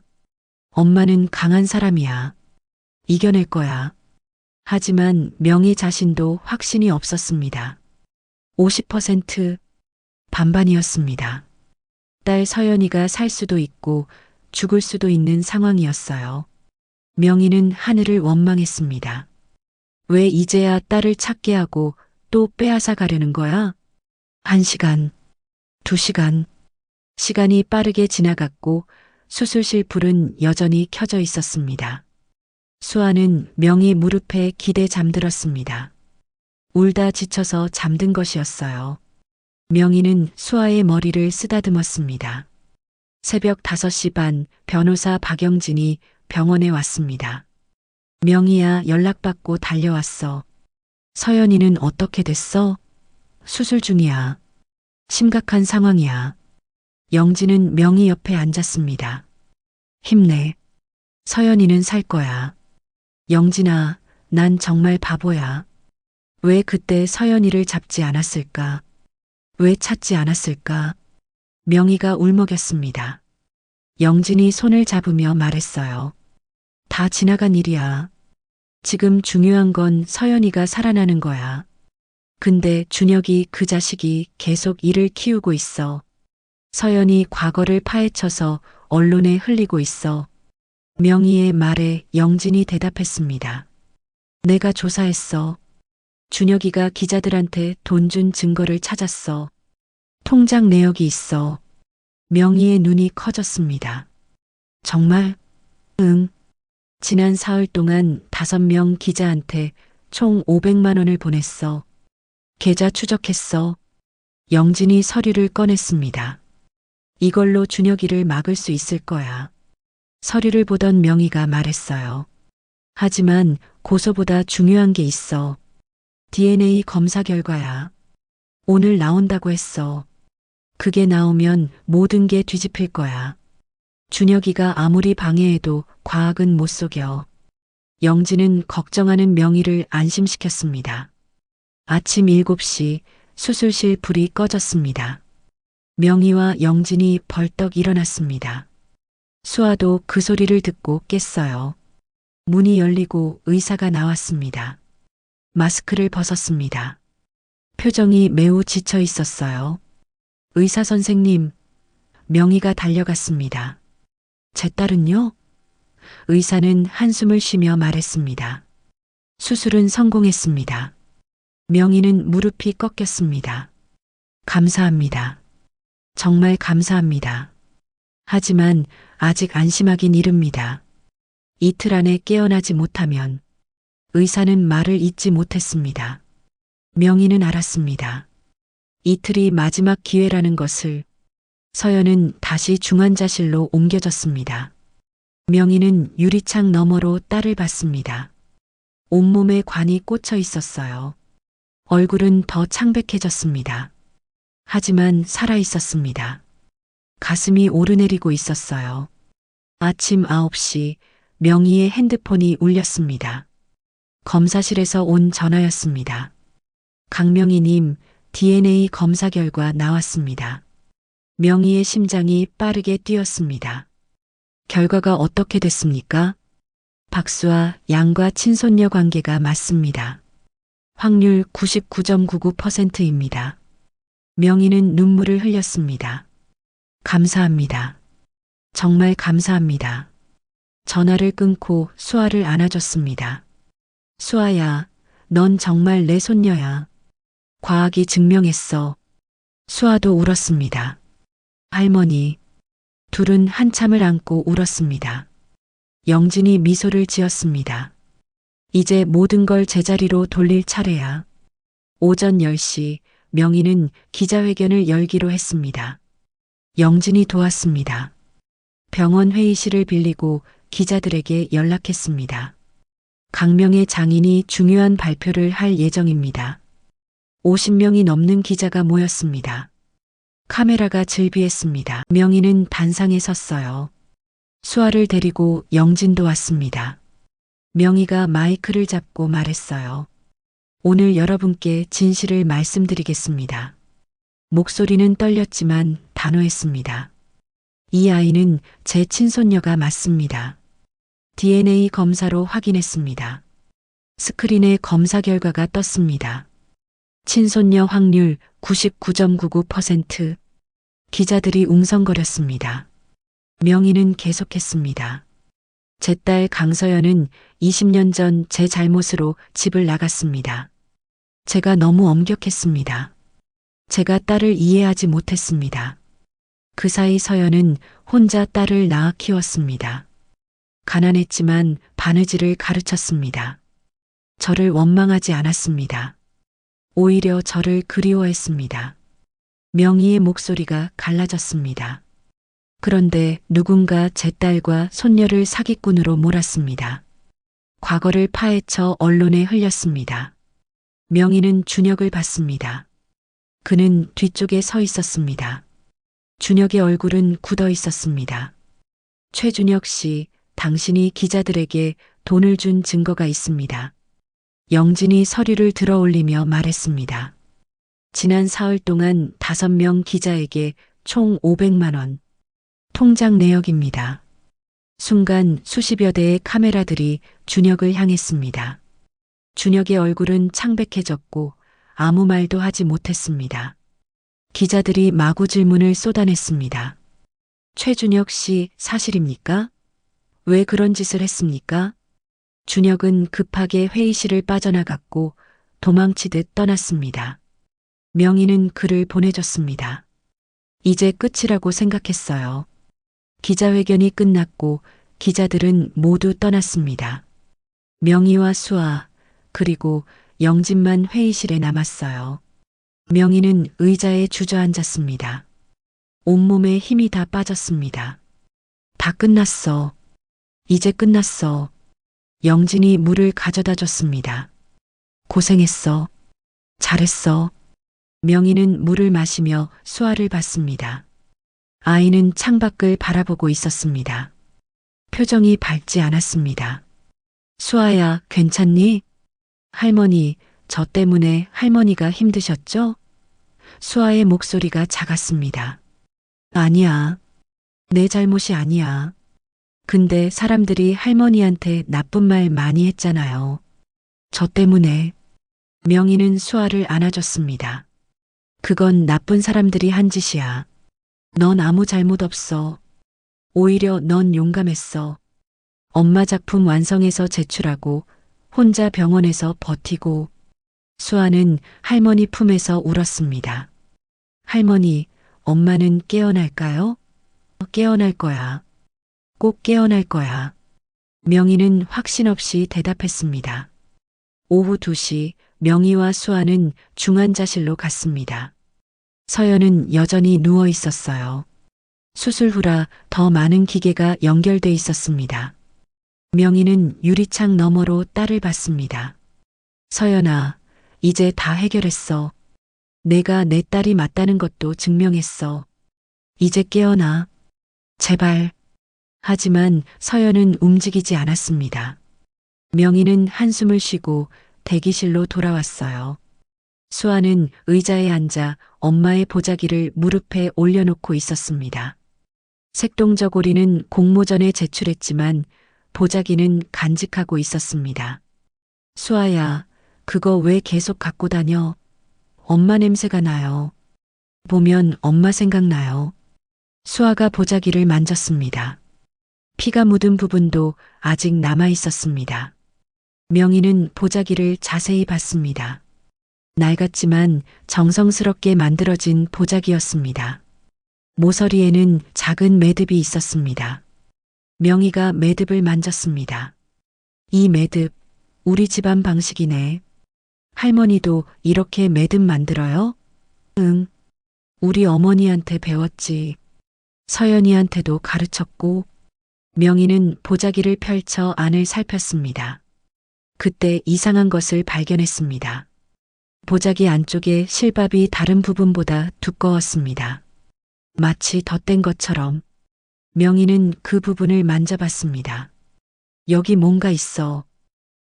엄마는 강한 사람이야. 이겨낼 거야. 하지만 명희 자신도 확신이 없었습니다. 50% 반반이었습니다. 딸 서연이가 살 수도 있고 죽을 수도 있는 상황이었어요. 명희는 하늘을 원망했습니다. 왜 이제야 딸을 찾게 하고 또 빼앗아 가려는 거야? 1시간, 2시간. 시간이 빠르게 지나갔고 수술실 불은 여전히 켜져 있었습니다. 수아는 명희 무릎에 기대 잠들었습니다. 울다 지쳐서 잠든 것이었어요. 명희는 수아의 머리를 쓰다듬었습니다. 새벽 5시 반 변호사 박영진이 병원에 왔습니다. 명희야, 연락받고 달려왔어. 서연이는 어떻게 됐어? 수술 중이야. 심각한 상황이야. 영진은 명희 옆에 앉았습니다. 힘내. 서연이는 살 거야. 영진아, 난 정말 바보야. 왜 그때 서연이를 잡지 않았을까? 왜 찾지 않았을까? 명희가 울먹였습니다. 영진이 손을 잡으며 말했어요. 다 지나간 일이야. 지금 중요한 건 서연이가 살아나는 거야. 근데 준혁이 그 자식이 계속 일을 키우고 있어. 서연이 과거를 파헤쳐서 언론에 흘리고 있어. 명희의 말에 영진이 대답했습니다. 내가 조사했어. 준혁이가 기자들한테 돈 준 증거를 찾았어. 통장 내역이 있어. 명희의 눈이 커졌습니다. 정말? 응. 지난 사흘 동안 5명 기자한테 총 500만 원을 보냈어. 계좌 추적했어. 영진이 서류를 꺼냈습니다. 이걸로 준혁이를 막을 수 있을 거야. 서류를 보던 명희가 말했어요. 하지만 고소보다 중요한 게 있어. DNA 검사 결과야. 오늘 나온다고 했어. 그게 나오면 모든 게 뒤집힐 거야. 준혁이가 아무리 방해해도 과학은 못 속여. 영진은 걱정하는 명희를 안심시켰습니다. 아침 7시 수술실 불이 꺼졌습니다. 명희와 영진이 벌떡 일어났습니다. 수아도 그 소리를 듣고 깼어요. 문이 열리고 의사가 나왔습니다. 마스크를 벗었습니다. 표정이 매우 지쳐 있었어요. 의사 선생님, 명희가 달려갔습니다. 제 딸은요? 의사는 한숨을 쉬며 말했습니다. 수술은 성공했습니다. 명희는 무릎이 꺾였습니다. 감사합니다. 정말 감사합니다. 하지만 아직 안심하긴 이릅니다. 이틀 안에 깨어나지 못하면 의사는 말을 잇지 못했습니다. 명희는 알았습니다. 이틀이 마지막 기회라는 것을. 서연은 다시 중환자실로 옮겨졌습니다. 명희는 유리창 너머로 딸을 봤습니다. 온몸에 관이 꽂혀 있었어요. 얼굴은 더 창백해졌습니다. 하지만 살아 있었습니다. 가슴이 오르내리고 있었어요. 아침 9시 명희의 핸드폰이 울렸습니다. 검사실에서 온 전화였습니다. 강명희님, DNA 검사 결과 나왔습니다. 명희의 심장이 빠르게 뛰었습니다. 결과가 어떻게 됐습니까? 박수아 양과 친손녀 관계가 맞습니다. 확률 99.99%입니다. 명희는 눈물을 흘렸습니다. 감사합니다. 정말 감사합니다. 전화를 끊고 수아를 안아줬습니다. 수아야, 넌 정말 내 손녀야. 과학이 증명했어. 수아도 울었습니다. 할머니. 둘은 한참을 안고 울었습니다. 영진이 미소를 지었습니다. 이제 모든 걸 제자리로 돌릴 차례야. 오전 10시 명희는 기자회견을 열기로 했습니다. 영진이 도왔습니다. 병원 회의실을 빌리고 기자들에게 연락했습니다. 강명의 장인이 중요한 발표를 할 예정입니다. 50명이 넘는 기자가 모였습니다. 카메라가 즐비했습니다. 명희는 단상에 섰어요. 수아를 데리고 영진도 왔습니다. 명희가 마이크를 잡고 말했어요. 오늘 여러분께 진실을 말씀드리겠습니다. 목소리는 떨렸지만 단호했습니다. 이 아이는 제 친손녀가 맞습니다. DNA 검사로 확인했습니다. 스크린에 검사 결과가 떴습니다. 친손녀 확률 99.99%. 기자들이 웅성거렸습니다. 명희는 계속했습니다. 제 딸 강서연은 20년 전 제 잘못으로 집을 나갔습니다. 제가 너무 엄격했습니다. 제가 딸을 이해하지 못했습니다. 그 사이 서연은 혼자 딸을 낳아 키웠습니다. 가난했지만 바느질을 가르쳤습니다. 저를 원망하지 않았습니다. 오히려 저를 그리워했습니다. 명희의 목소리가 갈라졌습니다. 그런데 누군가 제 딸과 손녀를 사기꾼으로 몰았습니다. 과거를 파헤쳐 언론에 흘렸습니다. 명희는 준혁을 봤습니다. 그는 뒤쪽에 서 있었습니다. 준혁의 얼굴은 굳어 있었습니다. 최준혁 씨, 당신이 기자들에게 돈을 준 증거가 있습니다. 영진이 서류를 들어 올리며 말했습니다. 지난 사흘 동안 5명 기자에게 총 500만 원. 통장 내역입니다. 순간 수십여 대의 카메라들이 준혁을 향했습니다. 준혁의 얼굴은 창백해졌고 아무 말도 하지 못했습니다. 기자들이 마구 질문을 쏟아냈습니다. 최준혁 씨 사실입니까? 왜 그런 짓을 했습니까? 준혁은 급하게 회의실을 빠져나갔고 도망치듯 떠났습니다. 명희는 글을 보내줬습니다. 이제 끝이라고 생각했어요. 기자회견이 끝났고 기자들은 모두 떠났습니다. 명희와 수아 그리고 영진만 회의실에 남았어요. 명희는 의자에 주저앉았습니다. 온몸에 힘이 다 빠졌습니다. 다 끝났어. 이제 끝났어. 영진이 물을 가져다 줬습니다. 고생했어. 잘했어. 명희는 물을 마시며 수아를 봤습니다. 아이는 창밖을 바라보고 있었습니다. 표정이 밝지 않았습니다. 수아야, 괜찮니? 할머니, 저 때문에 할머니가 힘드셨죠? 수아의 목소리가 작았습니다. 아니야. 내 잘못이 아니야. 근데 사람들이 할머니한테 나쁜 말 많이 했잖아요. 저 때문에. 명희는 수아를 안아줬습니다. 그건 나쁜 사람들이 한 짓이야. 넌 아무 잘못 없어. 오히려 넌 용감했어. 엄마 작품 완성해서 제출하고 혼자 병원에서 버티고. 수아는 할머니 품에서 울었습니다. 할머니, 엄마는 깨어날까요? 깨어날 거야. 꼭 깨어날 거야. 명희는 확신 없이 대답했습니다. 오후 2시 명희와 수아는 중환자실로 갔습니다. 서연은 여전히 누워 있었어요. 수술 후라 더 많은 기계가 연결돼 있었습니다. 명희는 유리창 너머로 딸을 봤습니다. 서연아, 이제 다 해결했어. 내가 내 딸이 맞다는 것도 증명했어. 이제 깨어나. 제발. 하지만 서연은 움직이지 않았습니다. 명희는 한숨을 쉬고 대기실로 돌아왔어요. 수아는 의자에 앉아 엄마의 보자기를 무릎에 올려놓고 있었습니다. 색동저고리는 공모전에 제출했지만 보자기는 간직하고 있었습니다. 수아야, 그거 왜 계속 갖고 다녀? 엄마 냄새가 나요. 보면 엄마 생각나요. 수아가 보자기를 만졌습니다. 피가 묻은 부분도 아직 남아 있었습니다. 명희는 보자기를 자세히 봤습니다. 낡았지만 정성스럽게 만들어진 보자기였습니다. 모서리에는 작은 매듭이 있었습니다. 명희가 매듭을 만졌습니다. 이 매듭, 우리 집안 방식이네. 할머니도 이렇게 매듭 만들어요? 응. 우리 어머니한테 배웠지. 서연이한테도 가르쳤고. 명희는 보자기를 펼쳐 안을 살폈습니다. 그때 이상한 것을 발견했습니다. 보자기 안쪽에 실밥이 다른 부분보다 두꺼웠습니다. 마치 덧댄 것처럼. 명희는 그 부분을 만져봤습니다. 여기 뭔가 있어.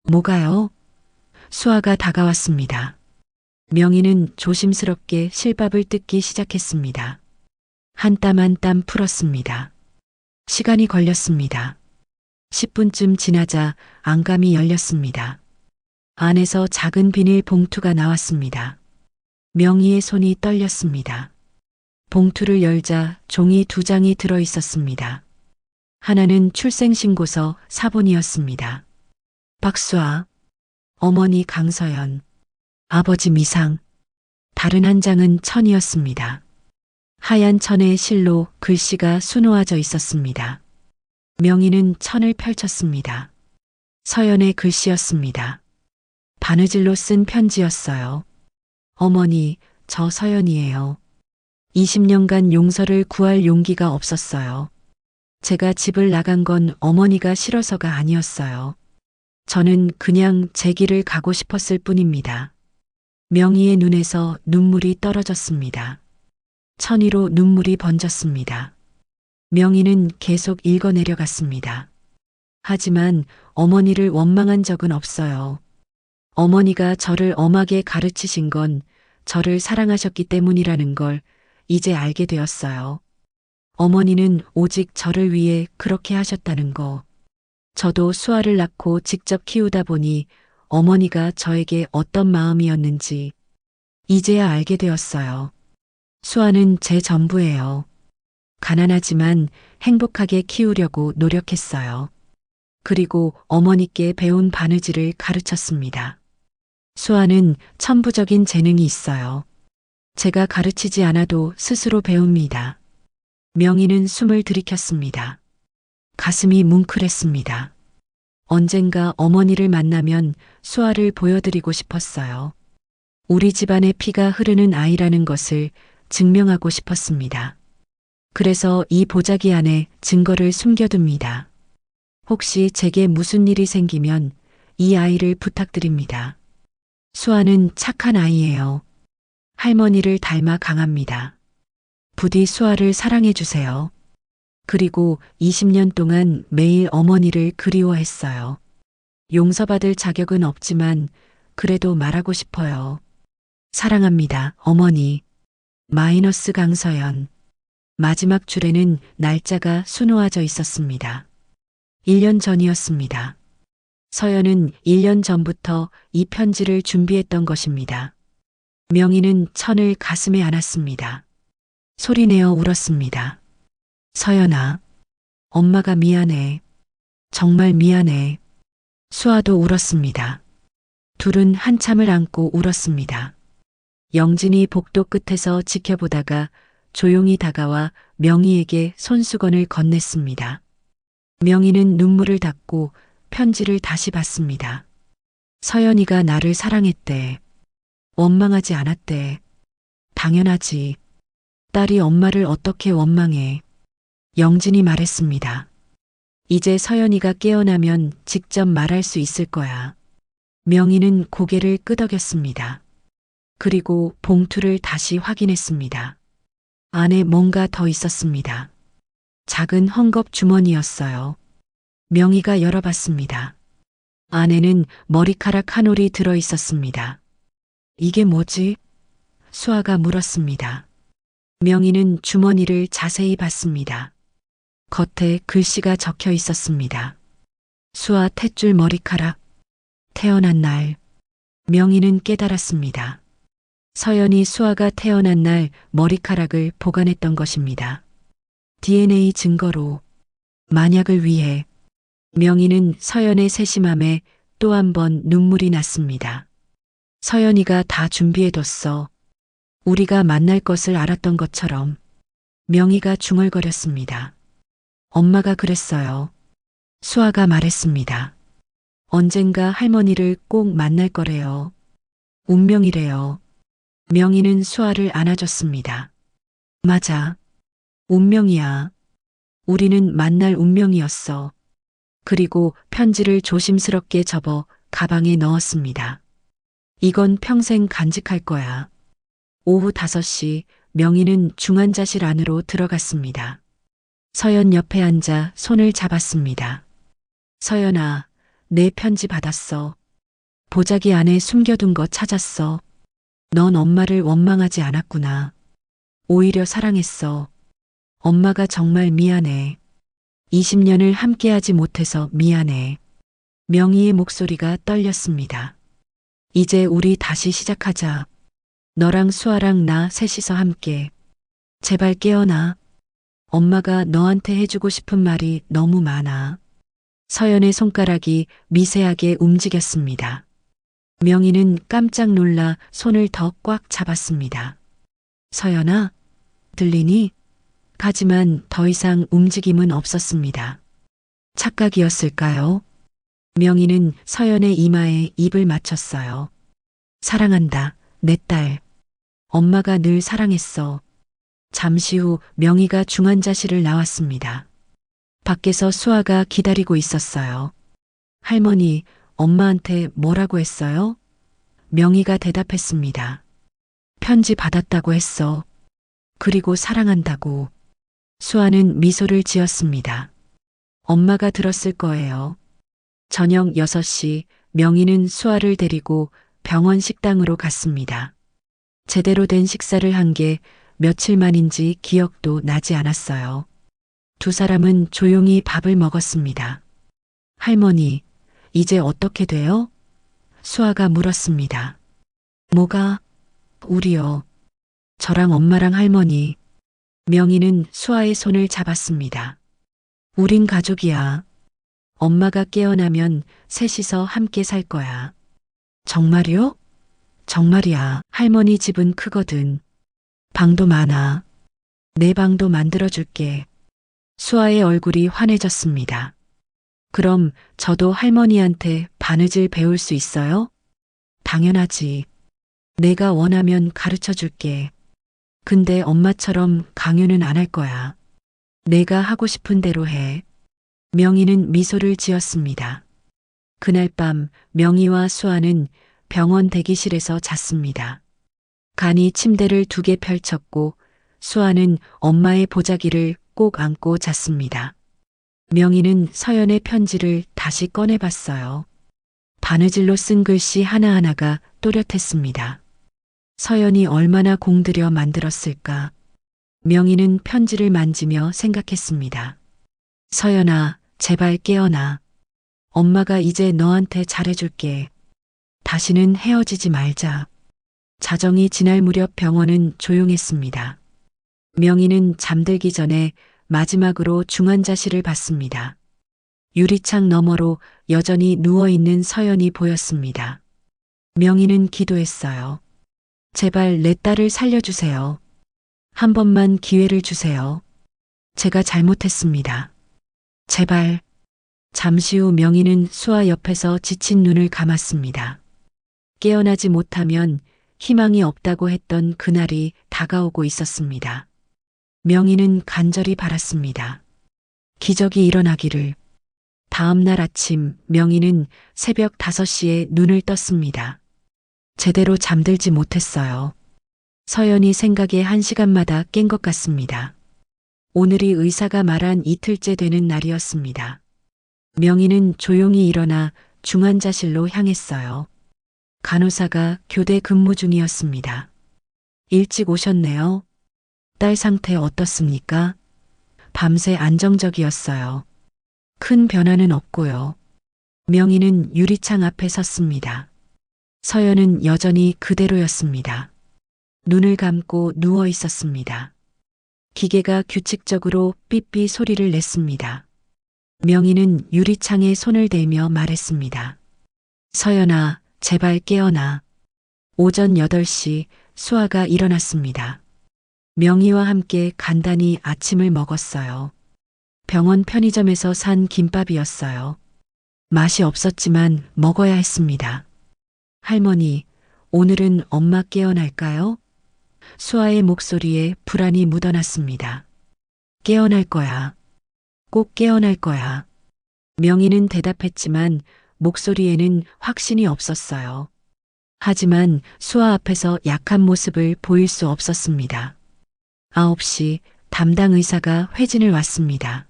뭐가요? 수아가 다가왔습니다. 명희는 조심스럽게 실밥을 뜯기 시작했습니다. 한 땀 한 땀 풀었습니다. 시간이 걸렸습니다. 10분쯤 지나자 안감이 열렸습니다. 안에서 작은 비닐 봉투가 나왔습니다. 명희의 손이 떨렸습니다. 봉투를 열자 종이 2장이 들어 있었습니다. 하나는 출생신고서 사본이었습니다. 박수아, 어머니 강서연, 아버지 미상. 다른 한 장은 천이었습니다. 하얀 천에 실로 글씨가 수놓아져 있었습니다. 명의는 천을 펼쳤습니다. 서연의 글씨였습니다. 바느질로 쓴 편지였어요. 어머니, 저 서연이에요. 20년간 용서를 구할 용기가 없었어요. 제가 집을 나간 건 어머니가 싫어서가 아니었어요. 저는 그냥 제 길을 가고 싶었을 뿐입니다. 명희의 눈에서 눈물이 떨어졌습니다. 천이로 눈물이 번졌습니다. 명희는 계속 읽어내려갔습니다. 하지만 어머니를 원망한 적은 없어요. 어머니가 저를 엄하게 가르치신 건 저를 사랑하셨기 때문이라는 걸 이제 알게 되었어요. 어머니는 오직 저를 위해 그렇게 하셨다는 거. 저도 수아를 낳고 직접 키우다 보니 어머니가 저에게 어떤 마음이었는지 이제야 알게 되었어요. 수아는 제 전부예요. 가난하지만 행복하게 키우려고 노력했어요. 그리고 어머니께 배운 바느질을 가르쳤습니다. 수아는 천부적인 재능이 있어요. 제가 가르치지 않아도 스스로 배웁니다. 명희는 숨을 들이켰습니다. 가슴이 뭉클했습니다. 언젠가 어머니를 만나면 수아를 보여드리고 싶었어요. 우리 집안의 피가 흐르는 아이라는 것을 증명하고 싶었습니다. 그래서 이 보자기 안에 증거를 숨겨둡니다. 혹시 제게 무슨 일이 생기면 이 아이를 부탁드립니다. 수아는 착한 아이예요. 할머니를 닮아 강합니다. 부디 수아를 사랑해 주세요. 그리고 20년 동안 매일 어머니를 그리워했어요. 용서받을 자격은 없지만 그래도 말하고 싶어요. 사랑합니다, 어머니. 마이너스 강서연. 마지막 줄에는 날짜가 수놓아져 있었습니다. 1년 전이었습니다. 서연은 1년 전부터 이 편지를 준비했던 것입니다. 명희는 천을 가슴에 안았습니다. 소리내어 울었습니다. 서연아, 엄마가 미안해. 정말 미안해. 수아도 울었습니다. 둘은 한참을 안고 울었습니다. 영진이 복도 끝에서 지켜보다가 조용히 다가와 명희에게 손수건을 건넸습니다. 명희는 눈물을 닦고 편지를 다시 봤습니다. 서연이가 나를 사랑했대. 원망하지 않았대. 당연하지. 딸이 엄마를 어떻게 원망해. 영진이 말했습니다. 이제 서연이가 깨어나면 직접 말할 수 있을 거야. 명희는 고개를 끄덕였습니다. 그리고 봉투를 다시 확인했습니다. 안에 뭔가 더 있었습니다. 작은 헝겊 주머니였어요. 명희가 열어봤습니다. 안에는 머리카락 한 올이 들어 있었습니다. 이게 뭐지? 수아가 물었습니다. 명희는 주머니를 자세히 봤습니다. 겉에 글씨가 적혀 있었습니다. 수아 탯줄 머리카락. 태어난 날. 명희는 깨달았습니다. 서연이 수아가 태어난 날 머리카락을 보관했던 것입니다. DNA 증거로. 만약을 위해. 명희는 서연의 세심함에 또 한 번 눈물이 났습니다. 서연이가 다 준비해뒀어. 우리가 만날 것을 알았던 것처럼. 명희가 중얼거렸습니다. 엄마가 그랬어요. 수아가 말했습니다. 언젠가 할머니를 꼭 만날 거래요. 운명이래요. 명희는 수아를 안아줬습니다. 맞아. 운명이야. 우리는 만날 운명이었어. 그리고 편지를 조심스럽게 접어 가방에 넣었습니다. 이건 평생 간직할 거야. 오후 5시 명희는 중환자실 안으로 들어갔습니다. 서연 옆에 앉아 손을 잡았습니다. 서연아, 내 편지 받았어. 보자기 안에 숨겨둔 거 찾았어. 넌 엄마를 원망하지 않았구나. 오히려 사랑했어. 엄마가 정말 미안해. 20년을 함께하지 못해서 미안해. 명희의 목소리가 떨렸습니다. 이제 우리 다시 시작하자. 너랑 수아랑 나 셋이서 함께. 제발 깨어나. 엄마가 너한테 해주고 싶은 말이 너무 많아. 서연의 손가락이 미세하게 움직였습니다. 명희는 깜짝 놀라 손을 더 꽉 잡았습니다. 서연아, 들리니? 하지만 더 이상 움직임은 없었습니다. 착각이었을까요? 명희는 서연의 이마에 입을 맞췄어요. 사랑한다, 내 딸. 엄마가 늘 사랑했어. 잠시 후 명희가 중환자실을 나왔습니다. 밖에서 수아가 기다리고 있었어요. 할머니, 엄마한테 뭐라고 했어요? 명희가 대답했습니다. 편지 받았다고 했어. 그리고 사랑한다고. 수아는 미소를 지었습니다. 엄마가 들었을 거예요. 저녁 6시 명희는 수아를 데리고 병원 식당으로 갔습니다. 제대로 된 식사를 한 게 며칠 만인지 기억도 나지 않았어요. 두 사람은 조용히 밥을 먹었습니다. 할머니, 이제 어떻게 돼요? 수아가 물었습니다. 뭐가? 우리요. 저랑 엄마랑 할머니. 명희는 수아의 손을 잡았습니다. 우린 가족이야. 엄마가 깨어나면 셋이서 함께 살 거야. 정말요? 정말이야. 할머니 집은 크거든. 방도 많아. 내 방도 만들어줄게. 수아의 얼굴이 환해졌습니다. 그럼 저도 할머니한테 바느질 배울 수 있어요? 당연하지. 내가 원하면 가르쳐 줄게. 근데 엄마처럼 강요는 안 할 거야. 내가 하고 싶은 대로 해. 명희는 미소를 지었습니다. 그날 밤 명희와 수아는 병원 대기실에서 잤습니다. 간이 침대를 2개 펼쳤고 수아는 엄마의 보자기를 꼭 안고 잤습니다. 명희는 서연의 편지를 다시 꺼내봤어요. 바느질로 쓴 글씨 하나하나가 또렷했습니다. 서연이 얼마나 공들여 만들었을까. 명희는 편지를 만지며 생각했습니다. 서연아, 제발 깨어나. 엄마가 이제 너한테 잘해줄게. 다시는 헤어지지 말자. 자정이 지날 무렵 병원은 조용했습니다. 명희는 잠들기 전에 마지막으로 중환자실을 봤습니다. 유리창 너머로 여전히 누워있는 서연이 보였습니다. 명희는 기도했어요. 제발 내 딸을 살려주세요. 한 번만 기회를 주세요. 제가 잘못했습니다. 제발. 잠시 후 명희는 수아 옆에서 지친 눈을 감았습니다. 깨어나지 못하면 희망이 없다고 했던 그날이 다가오고 있었습니다. 명희는 간절히 바랐습니다. 기적이 일어나기를. 다음 날 아침 명희는 새벽 5시에 눈을 떴습니다. 제대로 잠들지 못했어요. 서연이 생각에 1시간마다 깬 것 같습니다. 오늘이 의사가 말한 이틀째 되는 날이었습니다. 명희는 조용히 일어나 중환자실로 향했어요. 간호사가 교대 근무 중이었습니다. 일찍 오셨네요. 딸 상태 어떻습니까? 밤새 안정적이었어요. 큰 변화는 없고요. 명희는 유리창 앞에 섰습니다. 서연은 여전히 그대로였습니다. 눈을 감고 누워 있었습니다. 기계가 규칙적으로 삐삐 소리를 냈습니다. 명희는 유리창에 손을 대며 말했습니다. 서연아, 제발 깨어나. 오전 8시 수아가 일어났습니다. 명희와 함께 간단히 아침을 먹었어요. 병원 편의점에서 산 김밥이었어요. 맛이 없었지만 먹어야 했습니다. 할머니, 오늘은 엄마 깨어날까요? 수아의 목소리에 불안이 묻어났습니다. 깨어날 거야. 꼭 깨어날 거야. 명희는 대답했지만 목소리에는 확신이 없었어요. 하지만 수아 앞에서 약한 모습을 보일 수 없었습니다. 9시 담당 의사가 회진을 왔습니다.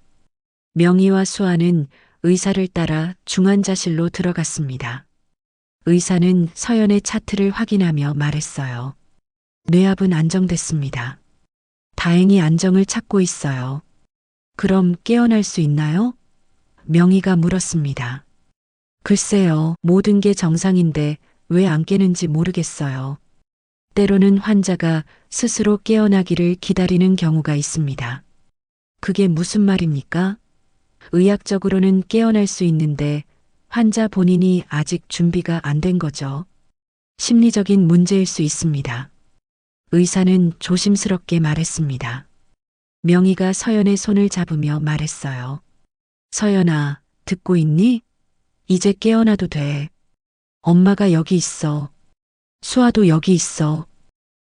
명희와 수아는 의사를 따라 중환자실로 들어갔습니다. 의사는 서연의 차트를 확인하며 말했어요. 뇌압은 안정됐습니다. 다행히 안정을 찾고 있어요. 그럼 깨어날 수 있나요? 명희가 물었습니다. 글쎄요, 모든 게 정상인데 왜 안 깨는지 모르겠어요. 때로는 환자가 스스로 깨어나기를 기다리는 경우가 있습니다. 그게 무슨 말입니까? 의학적으로는 깨어날 수 있는데 환자 본인이 아직 준비가 안 된 거죠. 심리적인 문제일 수 있습니다. 의사는 조심스럽게 말했습니다. 명희가 서연의 손을 잡으며 말했어요. 서연아, 듣고 있니? 이제 깨어나도 돼. 엄마가 여기 있어. 수아도 여기 있어.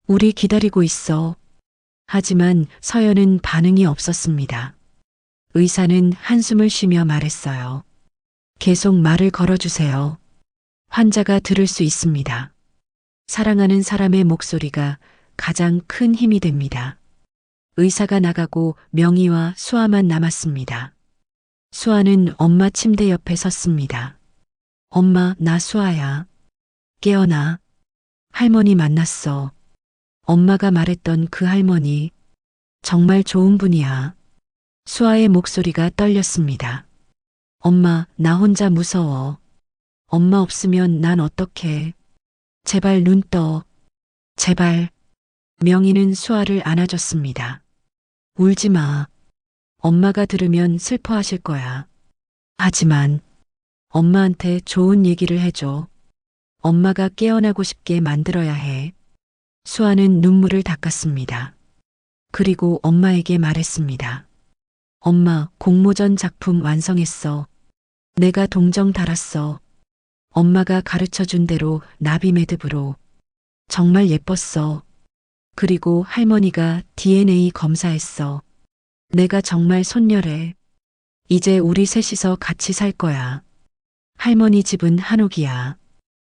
우리 기다리고 있어. 하지만 서연은 반응이 없었습니다. 의사는 한숨을 쉬며 말했어요. 계속 말을 걸어주세요. 환자가 들을 수 있습니다. 사랑하는 사람의 목소리가 가장 큰 힘이 됩니다. 의사가 나가고 명희와 수아만 남았습니다. 수아는 엄마 침대 옆에 섰습니다. 엄마, 나 수아야. 깨어나. 할머니 만났어. 엄마가 말했던 그 할머니. 정말 좋은 분이야. 수아의 목소리가 떨렸습니다. 엄마, 나 혼자 무서워. 엄마 없으면 난 어떡해. 제발 눈 떠. 제발. 명희는 수아를 안아줬습니다. 울지 마. 엄마가 들으면 슬퍼하실 거야. 하지만 엄마한테 좋은 얘기를 해줘. 엄마가 깨어나고 싶게 만들어야 해. 수아는 눈물을 닦았습니다. 그리고 엄마에게 말했습니다. 엄마, 공모전 작품 완성했어. 내가 동정 달았어. 엄마가 가르쳐 준 대로 나비 매듭으로. 정말 예뻤어. 그리고 할머니가 DNA 검사했어. 내가 정말 손녀래. 이제 우리 셋이서 같이 살 거야. 할머니 집은 한옥이야.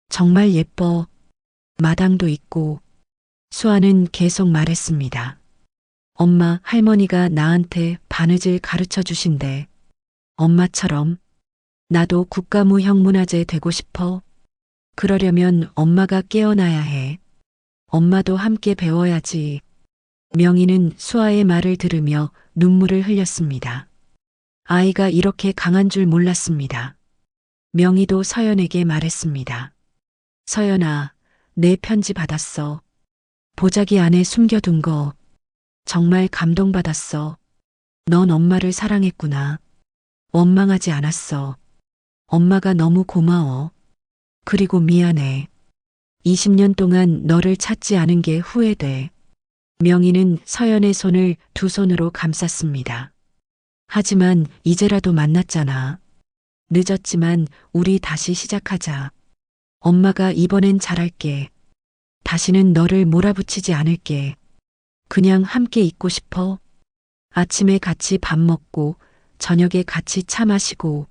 정말 예뻐. 마당도 있고. 수아는 계속 말했습니다. 엄마, 할머니가 나한테 바느질 가르쳐 주신대. 엄마처럼. 나도 국가무형문화재 되고 싶어. 그러려면 엄마가 깨어나야 해. 엄마도 함께 배워야지. 명희는 수아의 말을 들으며 눈물을 흘렸습니다. 아이가 이렇게 강한 줄 몰랐습니다. 명희도 서연에게 말했습니다. 서연아, 내 편지 받았어. 보자기 안에 숨겨둔 거. 정말 감동받았어. 넌 엄마를 사랑했구나. 원망하지 않았어. 엄마가 너무 고마워. 그리고 미안해. 20년 동안 너를 찾지 않은 게 후회돼. 명희는 서연의 손을 두 손으로 감쌌습니다. 하지만 이제라도 만났잖아. 늦었지만 우리 다시 시작하자. 엄마가 이번엔 잘할게. 다시는 너를 몰아붙이지 않을게. 그냥 함께 있고 싶어. 아침에 같이 밥 먹고 저녁에 같이 차 마시고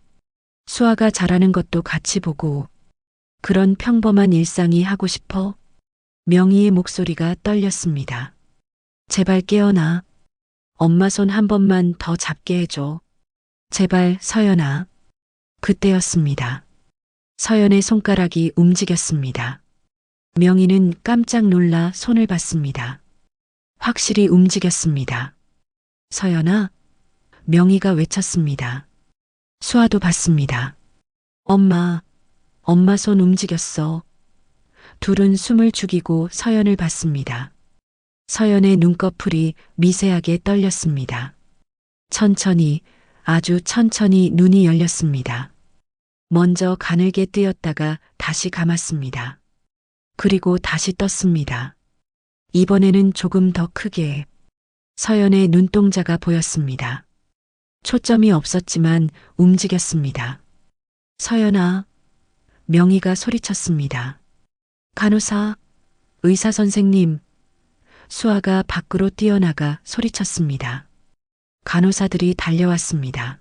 수아가 자라는 것도 같이 보고 그런 평범한 일상이 하고 싶어. 명희의 목소리가 떨렸습니다. 제발 깨어나. 엄마 손 한 번만 더 잡게 해줘. 제발 서연아. 그때였습니다. 서연의 손가락이 움직였습니다. 명희는 깜짝 놀라 손을 봤습니다. 확실히 움직였습니다. 서연아? 명희가 외쳤습니다. 수아도 봤습니다. 엄마, 엄마 손 움직였어. 둘은 숨을 죽이고 서연을 봤습니다. 서연의 눈꺼풀이 미세하게 떨렸습니다. 천천히, 아주 천천히 눈이 열렸습니다. 먼저 가늘게 뜨였다가 다시 감았습니다. 그리고 다시 떴습니다. 이번에는 조금 더 크게 서연의 눈동자가 보였습니다. 초점이 없었지만 움직였습니다. 서연아, 명희가 소리쳤습니다. 간호사, 의사 선생님. 수아가 밖으로 뛰어나가 소리쳤습니다. 간호사들이 달려왔습니다.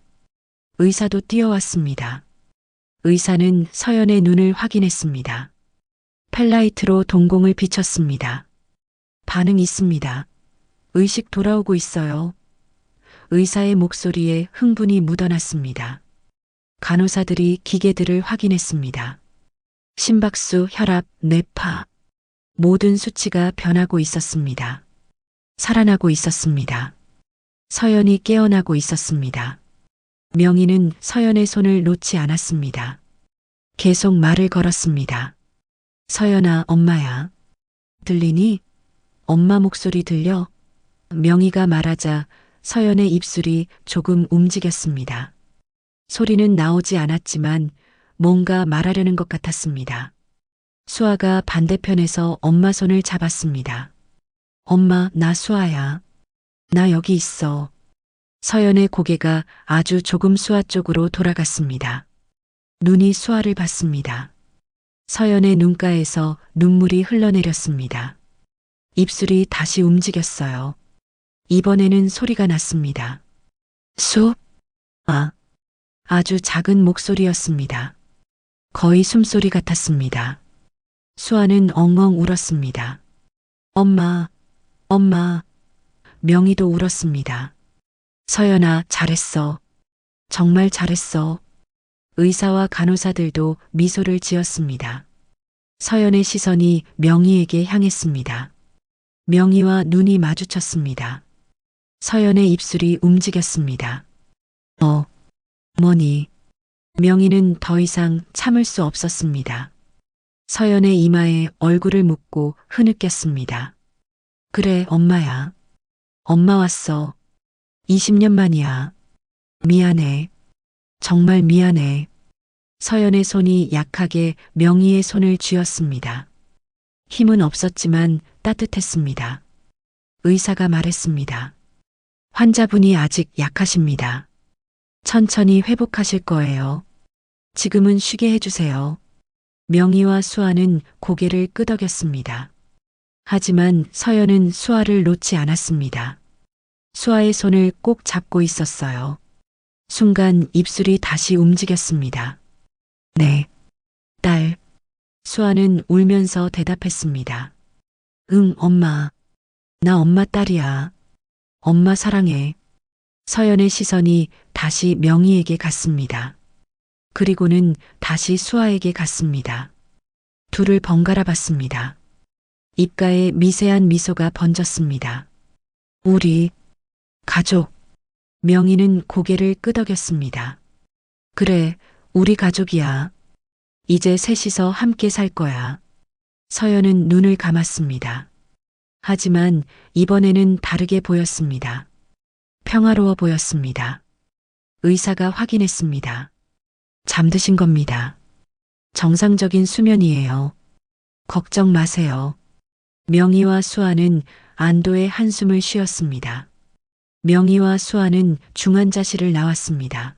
의사도 뛰어왔습니다. 의사는 서연의 눈을 확인했습니다. 펠라이트로 동공을 비쳤습니다. 반응 있습니다. 의식 돌아오고 있어요. 의사의 목소리에 흥분이 묻어났습니다. 간호사들이 기계들을 확인했습니다. 심박수, 혈압, 뇌파. 모든 수치가 변하고 있었습니다. 살아나고 있었습니다. 서연이 깨어나고 있었습니다. 명희는 서연의 손을 놓지 않았습니다. 계속 말을 걸었습니다. 서연아, 엄마야. 들리니? 엄마 목소리 들려? 명희가 말하자 서연의 입술이 조금 움직였습니다. 소리는 나오지 않았지만 뭔가 말하려는 것 같았습니다. 수아가 반대편에서 엄마 손을 잡았습니다. 엄마, 나 수아야. 나 여기 있어. 서연의 고개가 아주 조금 수아 쪽으로 돌아갔습니다. 눈이 수아를 봤습니다. 서연의 눈가에서 눈물이 흘러내렸습니다. 입술이 다시 움직였어요. 이번에는 소리가 났습니다. 아, 아주 작은 목소리였습니다. 거의 숨소리 같았습니다. 수아는 엉엉 울었습니다. 엄마, 엄마. 명희도 울었습니다. 서연아, 잘했어. 정말 잘했어. 의사와 간호사들도 미소를 지었습니다. 서연의 시선이 명희에게 향했습니다. 명희와 눈이 마주쳤습니다. 서연의 입술이 움직였습니다. 어머니. 명희는 더 이상 참을 수 없었습니다. 서연의 이마에 얼굴을 묻고 흐느꼈습니다. 그래, 엄마야. 엄마 왔어. 20년 만이야. 미안해. 정말 미안해. 서연의 손이 약하게 명희의 손을 쥐었습니다. 힘은 없었지만 따뜻했습니다. 의사가 말했습니다. 환자분이 아직 약하십니다. 천천히 회복하실 거예요. 지금은 쉬게 해주세요. 명희와 수아는 고개를 끄덕였습니다. 하지만 서연은 수아를 놓지 않았습니다. 수아의 손을 꼭 잡고 있었어요. 순간 입술이 다시 움직였습니다. 네, 딸. 수아는 울면서 대답했습니다. 응, 엄마. 나 엄마 딸이야. 엄마 사랑해. 서연의 시선이 다시 명희에게 갔습니다. 그리고는 다시 수아에게 갔습니다. 둘을 번갈아 봤습니다. 입가에 미세한 미소가 번졌습니다. 우리 가족. 명희는 고개를 끄덕였습니다. 그래, 우리 가족이야. 이제 셋이서 함께 살 거야. 서연은 눈을 감았습니다. 하지만 이번에는 다르게 보였습니다. 평화로워 보였습니다. 의사가 확인했습니다. 잠드신 겁니다. 정상적인 수면이에요. 걱정 마세요. 명희와 수아는 안도의 한숨을 쉬었습니다. 명희와 수아는 중환자실을 나왔습니다.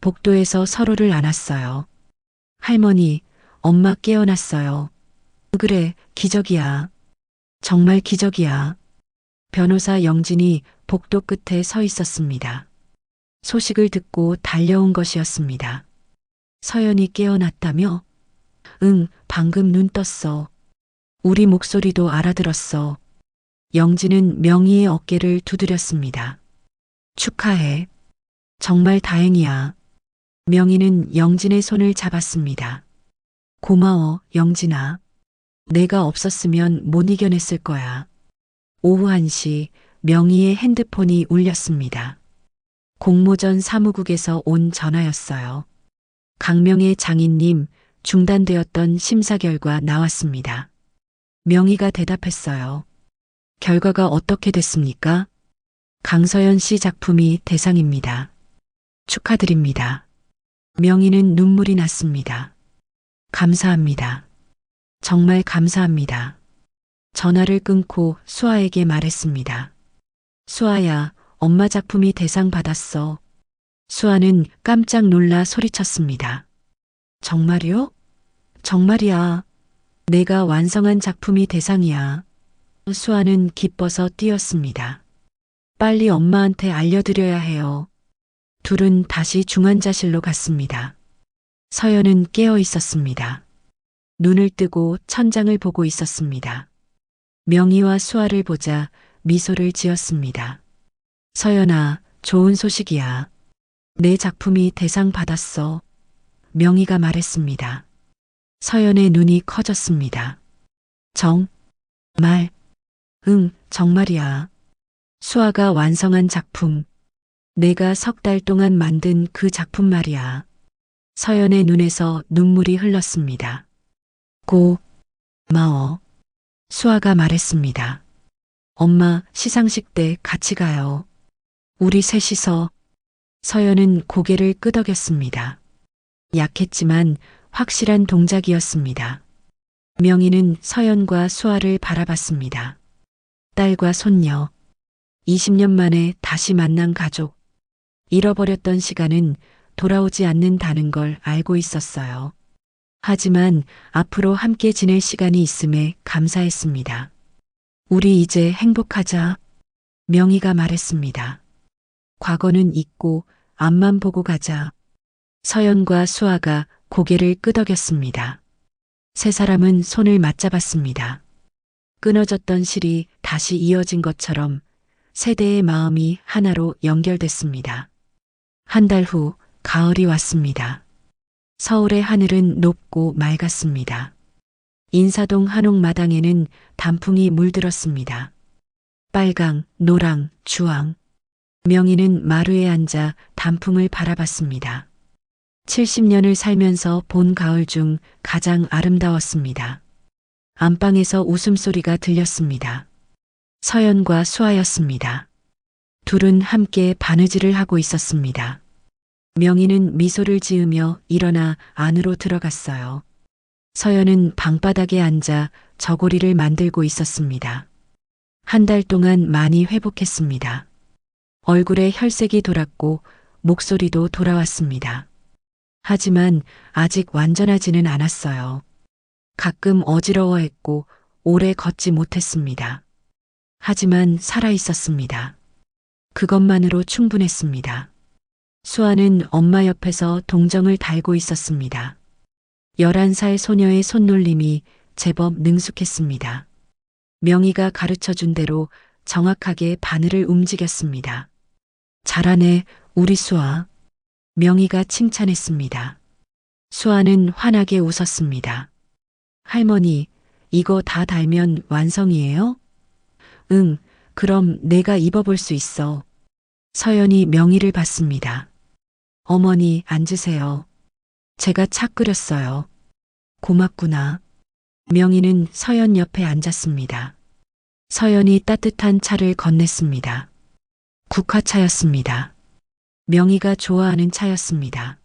복도에서 서로를 안았어요. 할머니, 엄마 깨어났어요. 그래, 기적이야. 정말 기적이야. 변호사 영진이 복도 끝에 서 있었습니다. 소식을 듣고 달려온 것이었습니다. 서연이 깨어났다며? 응, 방금 눈 떴어. 우리 목소리도 알아들었어. 영진은 명희의 어깨를 두드렸습니다. 축하해. 정말 다행이야. 명희는 영진의 손을 잡았습니다. 고마워, 영진아. 내가 없었으면 못 이겨냈을 거야. 오후 1시 명희의 핸드폰이 울렸습니다. 공모전 사무국에서 온 전화였어요. 강명의 장인님, 중단되었던 심사 결과 나왔습니다. 명희가 대답했어요. 결과가 어떻게 됐습니까? 강서연 씨 작품이 대상입니다. 축하드립니다. 명희는 눈물이 났습니다. 감사합니다. 정말 감사합니다. 전화를 끊고 수아에게 말했습니다. 수아야, 엄마 작품이 대상 받았어. 수아는 깜짝 놀라 소리쳤습니다. 정말요? 정말이야. 내가 완성한 작품이 대상이야. 수아는 기뻐서 뛰었습니다. 빨리 엄마한테 알려드려야 해요. 둘은 다시 중환자실로 갔습니다. 서연은 깨어 있었습니다. 눈을 뜨고 천장을 보고 있었습니다. 명희와 수아를 보자 미소를 지었습니다. 서연아, 좋은 소식이야. 내 작품이 대상 받았어. 명희가 말했습니다. 서연의 눈이 커졌습니다. 정말? 응, 정말이야. 수아가 완성한 작품. 내가 3달 동안 만든 그 작품 말이야. 서연의 눈에서 눈물이 흘렀습니다. 고마워. 수아가 말했습니다. 엄마, 시상식 때 같이 가요. 우리 셋이서. 서연은 고개를 끄덕였습니다. 약했지만 확실한 동작이었습니다. 명희는 서연과 수아를 바라봤습니다. 딸과 손녀. 20년 만에 다시 만난 가족. 잃어버렸던 시간은 돌아오지 않는다는 걸 알고 있었어요. 하지만 앞으로 함께 지낼 시간이 있음에 감사했습니다. 우리 이제 행복하자. 명희가 말했습니다. 과거는 잊고 앞만 보고 가자. 서연과 수아가 고개를 끄덕였습니다. 세 사람은 손을 맞잡았습니다. 끊어졌던 실이 다시 이어진 것처럼 세대의 마음이 하나로 연결됐습니다. 한 달 후 가을이 왔습니다. 서울의 하늘은 높고 맑았습니다. 인사동 한옥마당에는 단풍이 물들었습니다. 빨강, 노랑, 주황. 명희는 마루에 앉아 단풍을 바라봤습니다. 70년을 살면서 본 가을 중 가장 아름다웠습니다. 안방에서 웃음소리가 들렸습니다. 서연과 수아였습니다. 둘은 함께 바느질을 하고 있었습니다. 명희는 미소를 지으며 일어나 안으로 들어갔어요. 서연은 방바닥에 앉아 저고리를 만들고 있었습니다. 한 달 동안 많이 회복했습니다. 얼굴에 혈색이 돌았고 목소리도 돌아왔습니다. 하지만 아직 완전하지는 않았어요. 가끔 어지러워했고 오래 걷지 못했습니다. 하지만 살아 있었습니다. 그것만으로 충분했습니다. 수아는 엄마 옆에서 동정을 달고 있었습니다. 11살 소녀의 손놀림이 제법 능숙했습니다. 명희가 가르쳐준 대로 정확하게 바늘을 움직였습니다. 잘하네, 우리 수아. 명희가 칭찬했습니다. 수아는 환하게 웃었습니다. 할머니, 이거 다 달면 완성이에요? 응, 그럼 내가 입어볼 수 있어. 서연이 명희를 봤습니다. 어머니, 앉으세요. 제가 차 끓였어요. 고맙구나. 명희는 서연 옆에 앉았습니다. 서연이 따뜻한 차를 건넸습니다. 국화차였습니다. 명희가 좋아하는 차였습니다.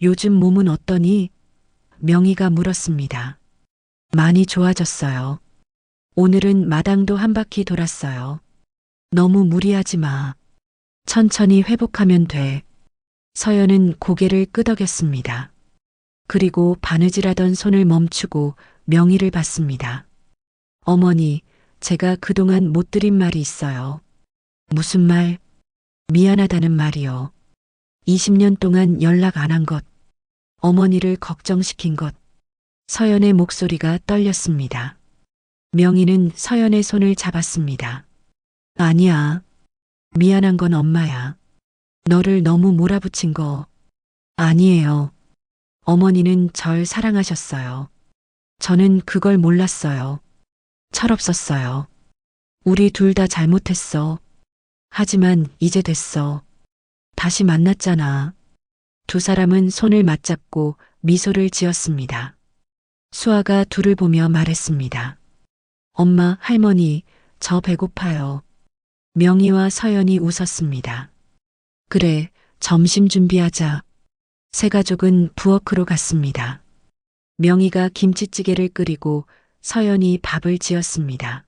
요즘 몸은 어떠니? 명희가 물었습니다. 많이 좋아졌어요. 오늘은 마당도 한 바퀴 돌았어요. 너무 무리하지 마. 천천히 회복하면 돼. 서연은 고개를 끄덕였습니다. 그리고 바느질하던 손을 멈추고 명희를 봤습니다. 어머니, 제가 그동안 못 드린 말이 있어요. 무슨 말? 미안하다는 말이요. 20년 동안 연락 안 한 것. 어머니를 걱정시킨 것. 서연의 목소리가 떨렸습니다. 명희는 서연의 손을 잡았습니다. 아니야. 미안한 건 엄마야. 너를 너무 몰아붙인 거. 아니에요. 어머니는 절 사랑하셨어요. 저는 그걸 몰랐어요. 철없었어요. 우리 둘 다 잘못했어. 하지만 이제 됐어. 다시 만났잖아. 두 사람은 손을 맞잡고 미소를 지었습니다. 수아가 둘을 보며 말했습니다. 엄마, 할머니, 저 배고파요. 명희와 서연이 웃었습니다. 그래, 점심 준비하자. 세 가족은 부엌으로 갔습니다. 명희가 김치찌개를 끓이고 서연이 밥을 지었습니다.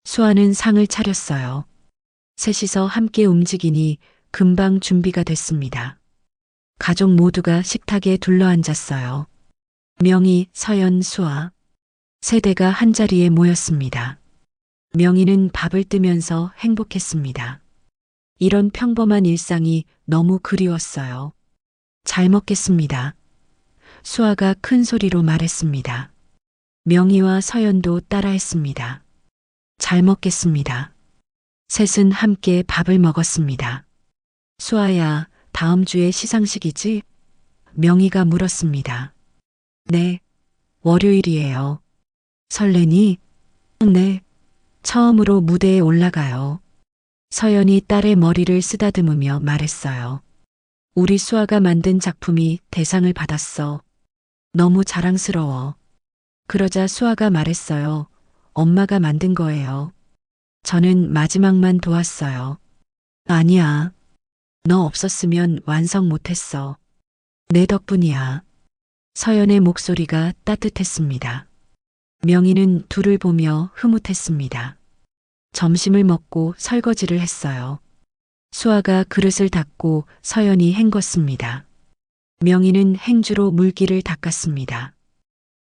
수아는 상을 차렸어요. 셋이서 함께 움직이니 금방 준비가 됐습니다. 가족 모두가 식탁에 둘러앉았어요. 명희, 서연, 수아. 세대가 한자리에 모였습니다. 명희는 밥을 뜨면서 행복했습니다. 이런 평범한 일상이 너무 그리웠어요. 잘 먹겠습니다. 수아가 큰 소리로 말했습니다. 명희와 서연도 따라했습니다. 잘 먹겠습니다. 셋은 함께 밥을 먹었습니다. 수아야, 다음 주에 시상식이지? 명희가 물었습니다. 네, 월요일이에요. 설레니? 네, 처음으로 무대에 올라가요. 서연이 딸의 머리를 쓰다듬으며 말했어요. 우리 수아가 만든 작품이 대상을 받았어. 너무 자랑스러워. 그러자 수아가 말했어요. 엄마가 만든 거예요. 저는 마지막만 도왔어요. 아니야. 너 없었으면 완성 못했어. 내 덕분이야. 서연의 목소리가 따뜻했습니다. 명희는 둘을 보며 흐뭇했습니다. 점심을 먹고 설거지를 했어요. 수아가 그릇을 닦고 서연이 헹궜습니다. 명희는 행주로 물기를 닦았습니다.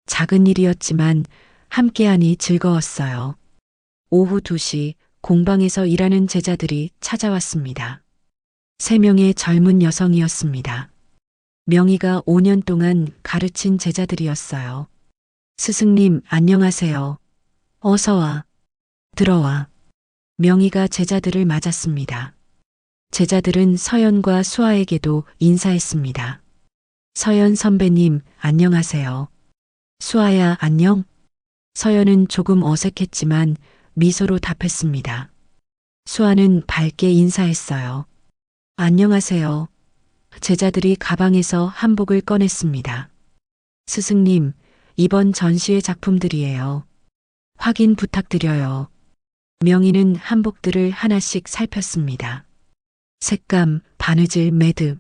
작은 일이었지만 함께하니 즐거웠어요. 오후 2시 공방에서 일하는 제자들이 찾아왔습니다. 3명의 젊은 여성이었습니다. 명희가 5년 동안 가르친 제자들이었어요. 스승님, 안녕하세요. 어서 와. 들어와. 명희가 제자들을 맞았습니다. 제자들은 서연과 수아에게도 인사했습니다. 서연 선배님, 안녕하세요. 수아야, 안녕. 서연은 조금 어색했지만 미소로 답했습니다. 수아는 밝게 인사했어요. 안녕하세요. 제자들이 가방에서 한복을 꺼냈습니다. 스승님, 이번 전시회 작품들이에요. 확인 부탁드려요. 명희는 한복들을 하나씩 살폈습니다. 색감, 바느질, 매듭.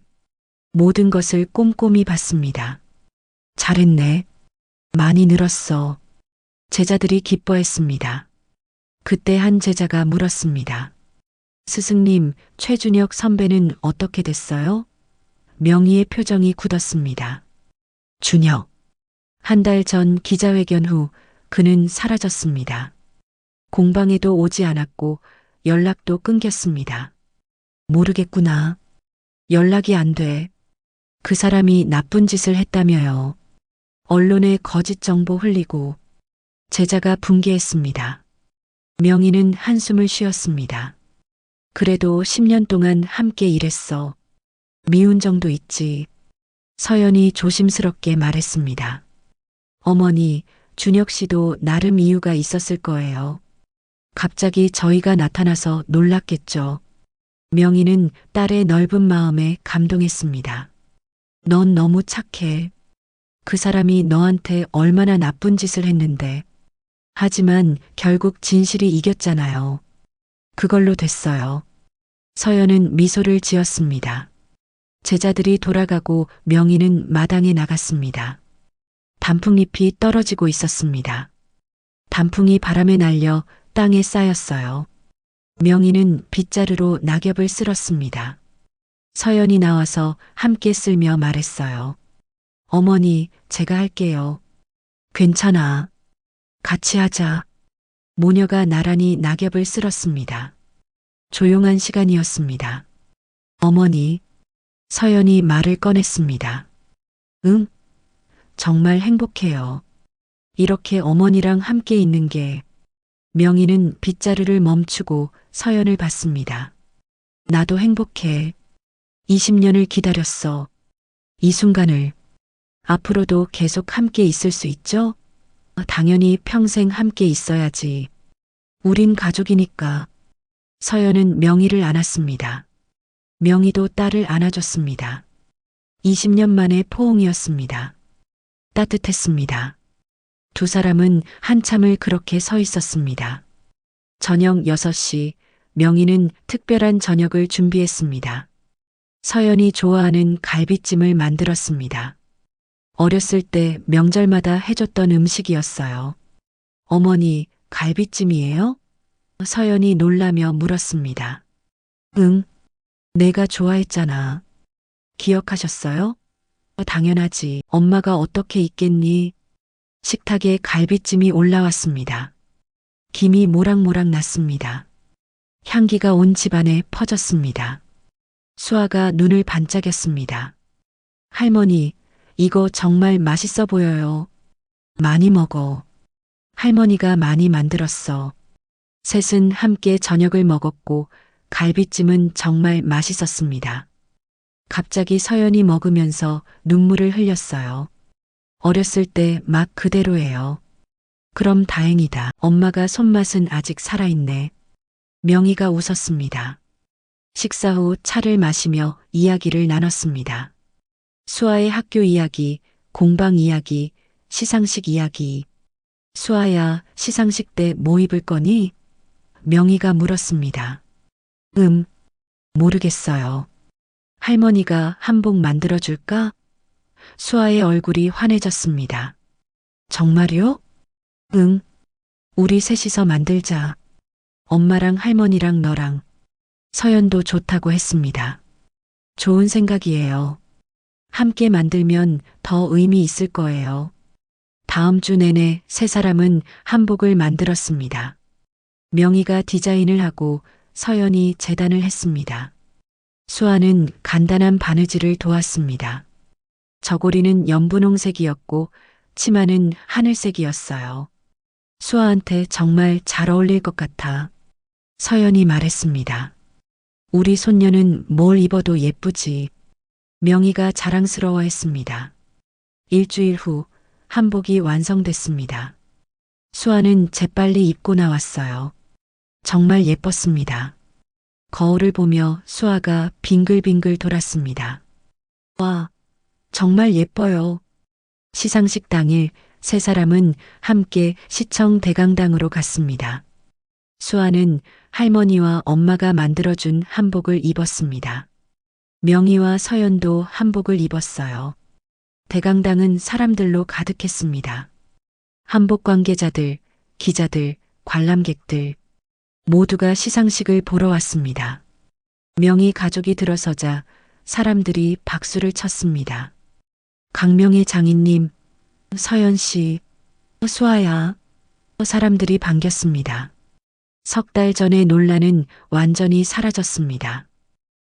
모든 것을 꼼꼼히 봤습니다. 잘했네. 많이 늘었어. 제자들이 기뻐했습니다. 그때 한 제자가 물었습니다. 스승님, 최준혁 선배는 어떻게 됐어요? 명희의 표정이 굳었습니다. 준혁. 한 달 전 기자회견 후 그는 사라졌습니다. 공방에도 오지 않았고 연락도 끊겼습니다. 모르겠구나. 연락이 안 돼. 그 사람이 나쁜 짓을 했다며요. 언론에 거짓 정보 흘리고. 제자가 분개했습니다. 명희는 한숨을 쉬었습니다. 그래도 10년 동안 함께 일했어. 미운 정도 있지. 서연이 조심스럽게 말했습니다. 어머니, 준혁 씨도 나름 이유가 있었을 거예요. 갑자기 저희가 나타나서 놀랐겠죠. 명희는 딸의 넓은 마음에 감동했습니다. 넌 너무 착해. 그 사람이 너한테 얼마나 나쁜 짓을 했는데. 하지만 결국 진실이 이겼잖아요. 그걸로 됐어요. 서연은 미소를 지었습니다. 제자들이 돌아가고 명희는 마당에 나갔습니다. 단풍잎이 떨어지고 있었습니다. 단풍이 바람에 날려 땅에 쌓였어요. 명희는 빗자루로 낙엽을 쓸었습니다. 서연이 나와서 함께 쓸며 말했어요. 어머니, 제가 할게요. 괜찮아. 같이 하자. 모녀가 나란히 낙엽을 쓸었습니다. 조용한 시간이었습니다. 어머니, 서연이 말을 꺼냈습니다. 응? 정말 행복해요. 이렇게 어머니랑 함께 있는 게. 명희는 빗자루를 멈추고 서연을 봤습니다. 나도 행복해. 20년을 기다렸어. 이 순간을. 앞으로도 계속 함께 있을 수 있죠? 당연히 평생 함께 있어야지. 우린 가족이니까. 서연은 명희를 안았습니다. 명희도 딸을 안아줬습니다. 20년 만의 포옹이었습니다. 따뜻했습니다. 두 사람은 한참을 그렇게 서 있었습니다. 저녁 6시, 명희는 특별한 저녁을 준비했습니다. 서연이 좋아하는 갈비찜을 만들었습니다. 어렸을 때 명절마다 해줬던 음식이었어요. 어머니, 갈비찜이에요? 서연이 놀라며 물었습니다. 응, 내가 좋아했잖아. 기억하셨어요? 당연하지. 엄마가 어떻게 있겠니? 식탁에 갈비찜이 올라왔습니다. 김이 모락모락 났습니다. 향기가 온 집안에 퍼졌습니다. 수아가 눈을 반짝였습니다. 할머니, 이거 정말 맛있어 보여요. 많이 먹어. 할머니가 많이 만들었어. 셋은 함께 저녁을 먹었고 갈비찜은 정말 맛있었습니다. 갑자기 서연이 먹으면서 눈물을 흘렸어요. 어렸을 때 맛 그대로예요. 그럼 다행이다. 엄마가 손맛은 아직 살아있네. 명희가 웃었습니다. 식사 후 차를 마시며 이야기를 나눴습니다. 수아의 학교 이야기, 공방 이야기, 시상식 이야기. 수아야, 시상식 때 뭐 입을 거니? 명희가 물었습니다. 모르겠어요. 할머니가 한복 만들어줄까? 수아의 얼굴이 환해졌습니다. 정말요? 응. 우리 셋이서 만들자. 엄마랑 할머니랑 너랑. 서연도 좋다고 했습니다. 좋은 생각이에요. 함께 만들면 더 의미 있을 거예요. 다음 주 내내 세 사람은 한복을 만들었습니다. 명희가 디자인을 하고 서연이 재단을 했습니다. 수아는 간단한 바느질을 도왔습니다. 저고리는 연분홍색이었고 치마는 하늘색이었어요. 수아한테 정말 잘 어울릴 것 같아. 서연이 말했습니다. 우리 손녀는 뭘 입어도 예쁘지. 명희가 자랑스러워했습니다. 일주일 후 한복이 완성됐습니다. 수아는 재빨리 입고 나왔어요. 정말 예뻤습니다. 거울을 보며 수아가 빙글빙글 돌았습니다. 와, 정말 예뻐요. 시상식 당일 세 사람은 함께 시청 대강당으로 갔습니다. 수아는 할머니와 엄마가 만들어준 한복을 입었습니다. 명희와 서연도 한복을 입었어요. 대강당은 사람들로 가득했습니다. 한복 관계자들, 기자들, 관람객들 모두가 시상식을 보러 왔습니다. 명희 가족이 들어서자 사람들이 박수를 쳤습니다. 강명희 장인님, 서연 씨, 수아야. 사람들이 반겼습니다. 석 달 전의 논란은 완전히 사라졌습니다.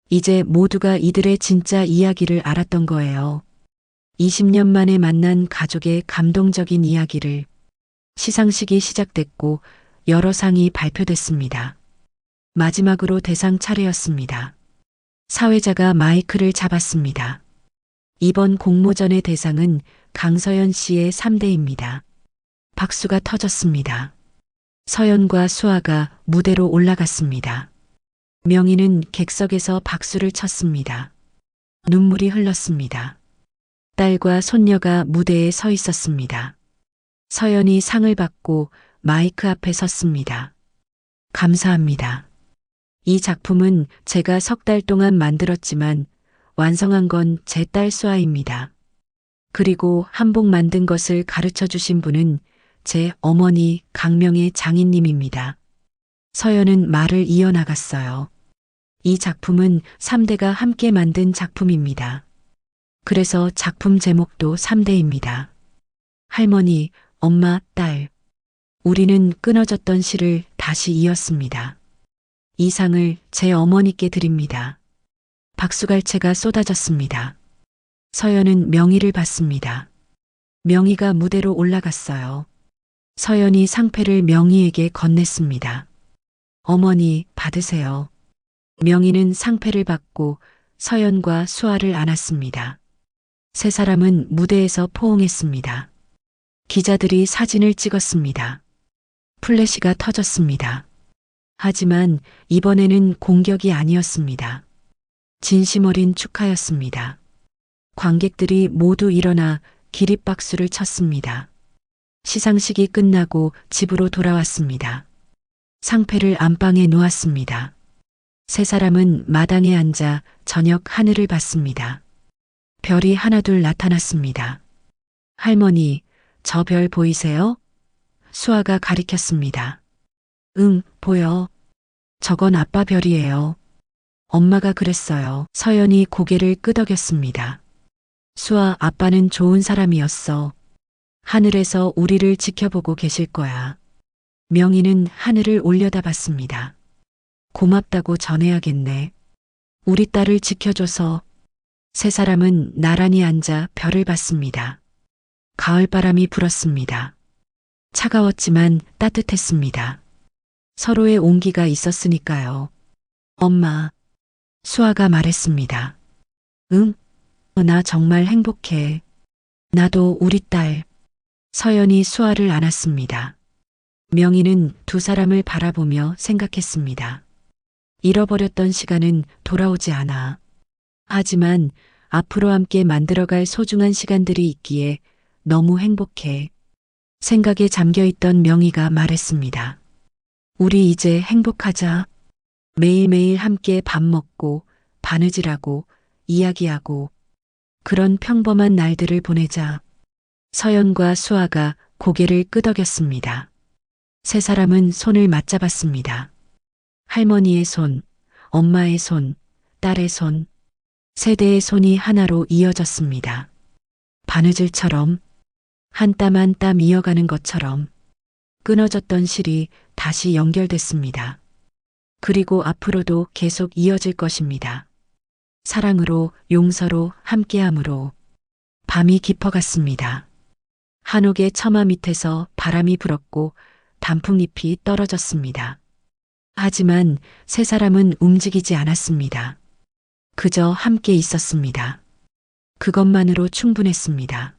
이제 모두가 이들의 진짜 이야기를 알았던 거예요. 20년 만에 만난 가족의 감동적인 이야기를. 시상식이 시작됐고 여러 상이 발표됐습니다. 마지막으로 대상 차례였습니다. 사회자가 마이크를 잡았습니다. 이번 공모전의 대상은 강서연 씨의 3대입니다. 박수가 터졌습니다. 서연과 수아가 무대로 올라갔습니다. 명희는 객석에서 박수를 쳤습니다. 눈물이 흘렀습니다. 딸과 손녀가 무대에 서 있었습니다. 서연이 상을 받고 마이크 앞에 섰습니다. 감사합니다. 이 작품은 제가 석 달 동안 만들었지만 완성한 건 제 딸 수아입니다. 그리고 한복 만든 것을 가르쳐 주신 분은 제 어머니 강명의 장인님입니다. 서연은 말을 이어나갔어요. 이 작품은 3대가 함께 만든 작품입니다. 그래서 작품 제목도 3대입니다. 할머니, 엄마, 딸. 우리는 끊어졌던 시를 다시 이었습니다. 이 상을 제 어머니께 드립니다. 박수갈채가 쏟아졌습니다. 서연은 명희를 받습니다. 명희가 무대로 올라갔어요. 서연이 상패를 명희에게 건넸습니다. 어머니, 받으세요. 명희는 상패를 받고 서연과 수아를 안았습니다. 세 사람은 무대에서 포옹했습니다. 기자들이 사진을 찍었습니다. 플래시가 터졌습니다. 하지만 이번에는 공격이 아니었습니다. 진심 어린 축하였습니다. 관객들이 모두 일어나 기립박수를 쳤습니다. 시상식이 끝나고 집으로 돌아왔습니다. 상패를 안방에 놓았습니다. 세 사람은 마당에 앉아 저녁 하늘을 봤습니다. 별이 하나둘 나타났습니다. 할머니, 저 별 보이세요? 수아가 가리켰습니다. 응, 보여. 저건 아빠 별이에요. 엄마가 그랬어요. 서연이 고개를 끄덕였습니다. 수아, 아빠는 좋은 사람이었어. 하늘에서 우리를 지켜보고 계실 거야. 명희는 하늘을 올려다봤습니다. 고맙다고 전해야겠네. 우리 딸을 지켜줘서. 세 사람은 나란히 앉아 별을 봤습니다. 가을바람이 불었습니다. 차가웠지만 따뜻했습니다. 서로의 온기가 있었으니까요. 엄마, 수아가 말했습니다. 응? 나 정말 행복해. 나도 우리 딸. 서연이 수아를 안았습니다. 명희는 두 사람을 바라보며 생각했습니다. 잃어버렸던 시간은 돌아오지 않아. 하지만 앞으로 함께 만들어갈 소중한 시간들이 있기에 너무 행복해. 생각에 잠겨있던 명희가 말했습니다. 우리 이제 행복하자. 매일매일 함께 밥 먹고 바느질하고 이야기하고 그런 평범한 날들을 보내자 서연과 수아가 고개를 끄덕였습니다. 세 사람은 손을 맞잡았습니다. 할머니의 손, 엄마의 손, 딸의 손, 세대의 손이 하나로 이어졌습니다. 바느질처럼 한 땀 한 땀 이어가는 것처럼 끊어졌던 실이 다시 연결됐습니다. 그리고 앞으로도 계속 이어질 것입니다. 사랑으로, 용서로, 함께함으로. 밤이 깊어갔습니다. 한옥의 처마 밑에서 바람이 불었고 단풍잎이 떨어졌습니다. 하지만 세 사람은 움직이지 않았습니다. 그저 함께 있었습니다. 그것만으로 충분했습니다.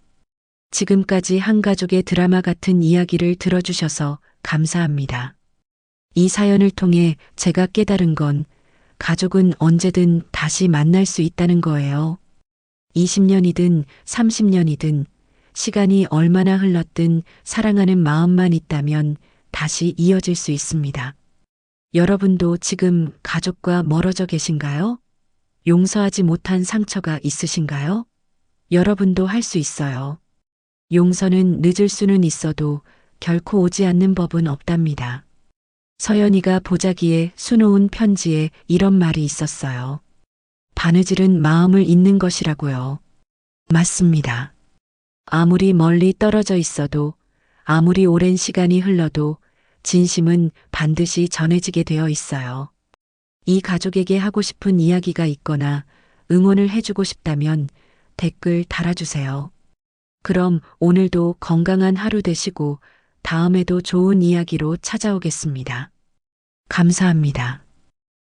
지금까지 한 가족의 드라마 같은 이야기를 들어주셔서 감사합니다. 이 사연을 통해 제가 깨달은 건 가족은 언제든 다시 만날 수 있다는 거예요. 20년이든 30년이든 시간이 얼마나 흘렀든 사랑하는 마음만 있다면 다시 이어질 수 있습니다. 여러분도 지금 가족과 멀어져 계신가요? 용서하지 못한 상처가 있으신가요? 여러분도 할 수 있어요. 용서는 늦을 수는 있어도 결코 오지 않는 법은 없답니다. 서연이가 보자기에 수놓은 편지에 이런 말이 있었어요. 바느질은 마음을 잇는 것이라고요. 맞습니다. 아무리 멀리 떨어져 있어도, 아무리 오랜 시간이 흘러도 진심은 반드시 전해지게 되어 있어요. 이 가족에게 하고 싶은 이야기가 있거나 응원을 해주고 싶다면 댓글 달아주세요. 그럼 오늘도 건강한 하루 되시고 다음에도 좋은 이야기로 찾아오겠습니다. 감사합니다.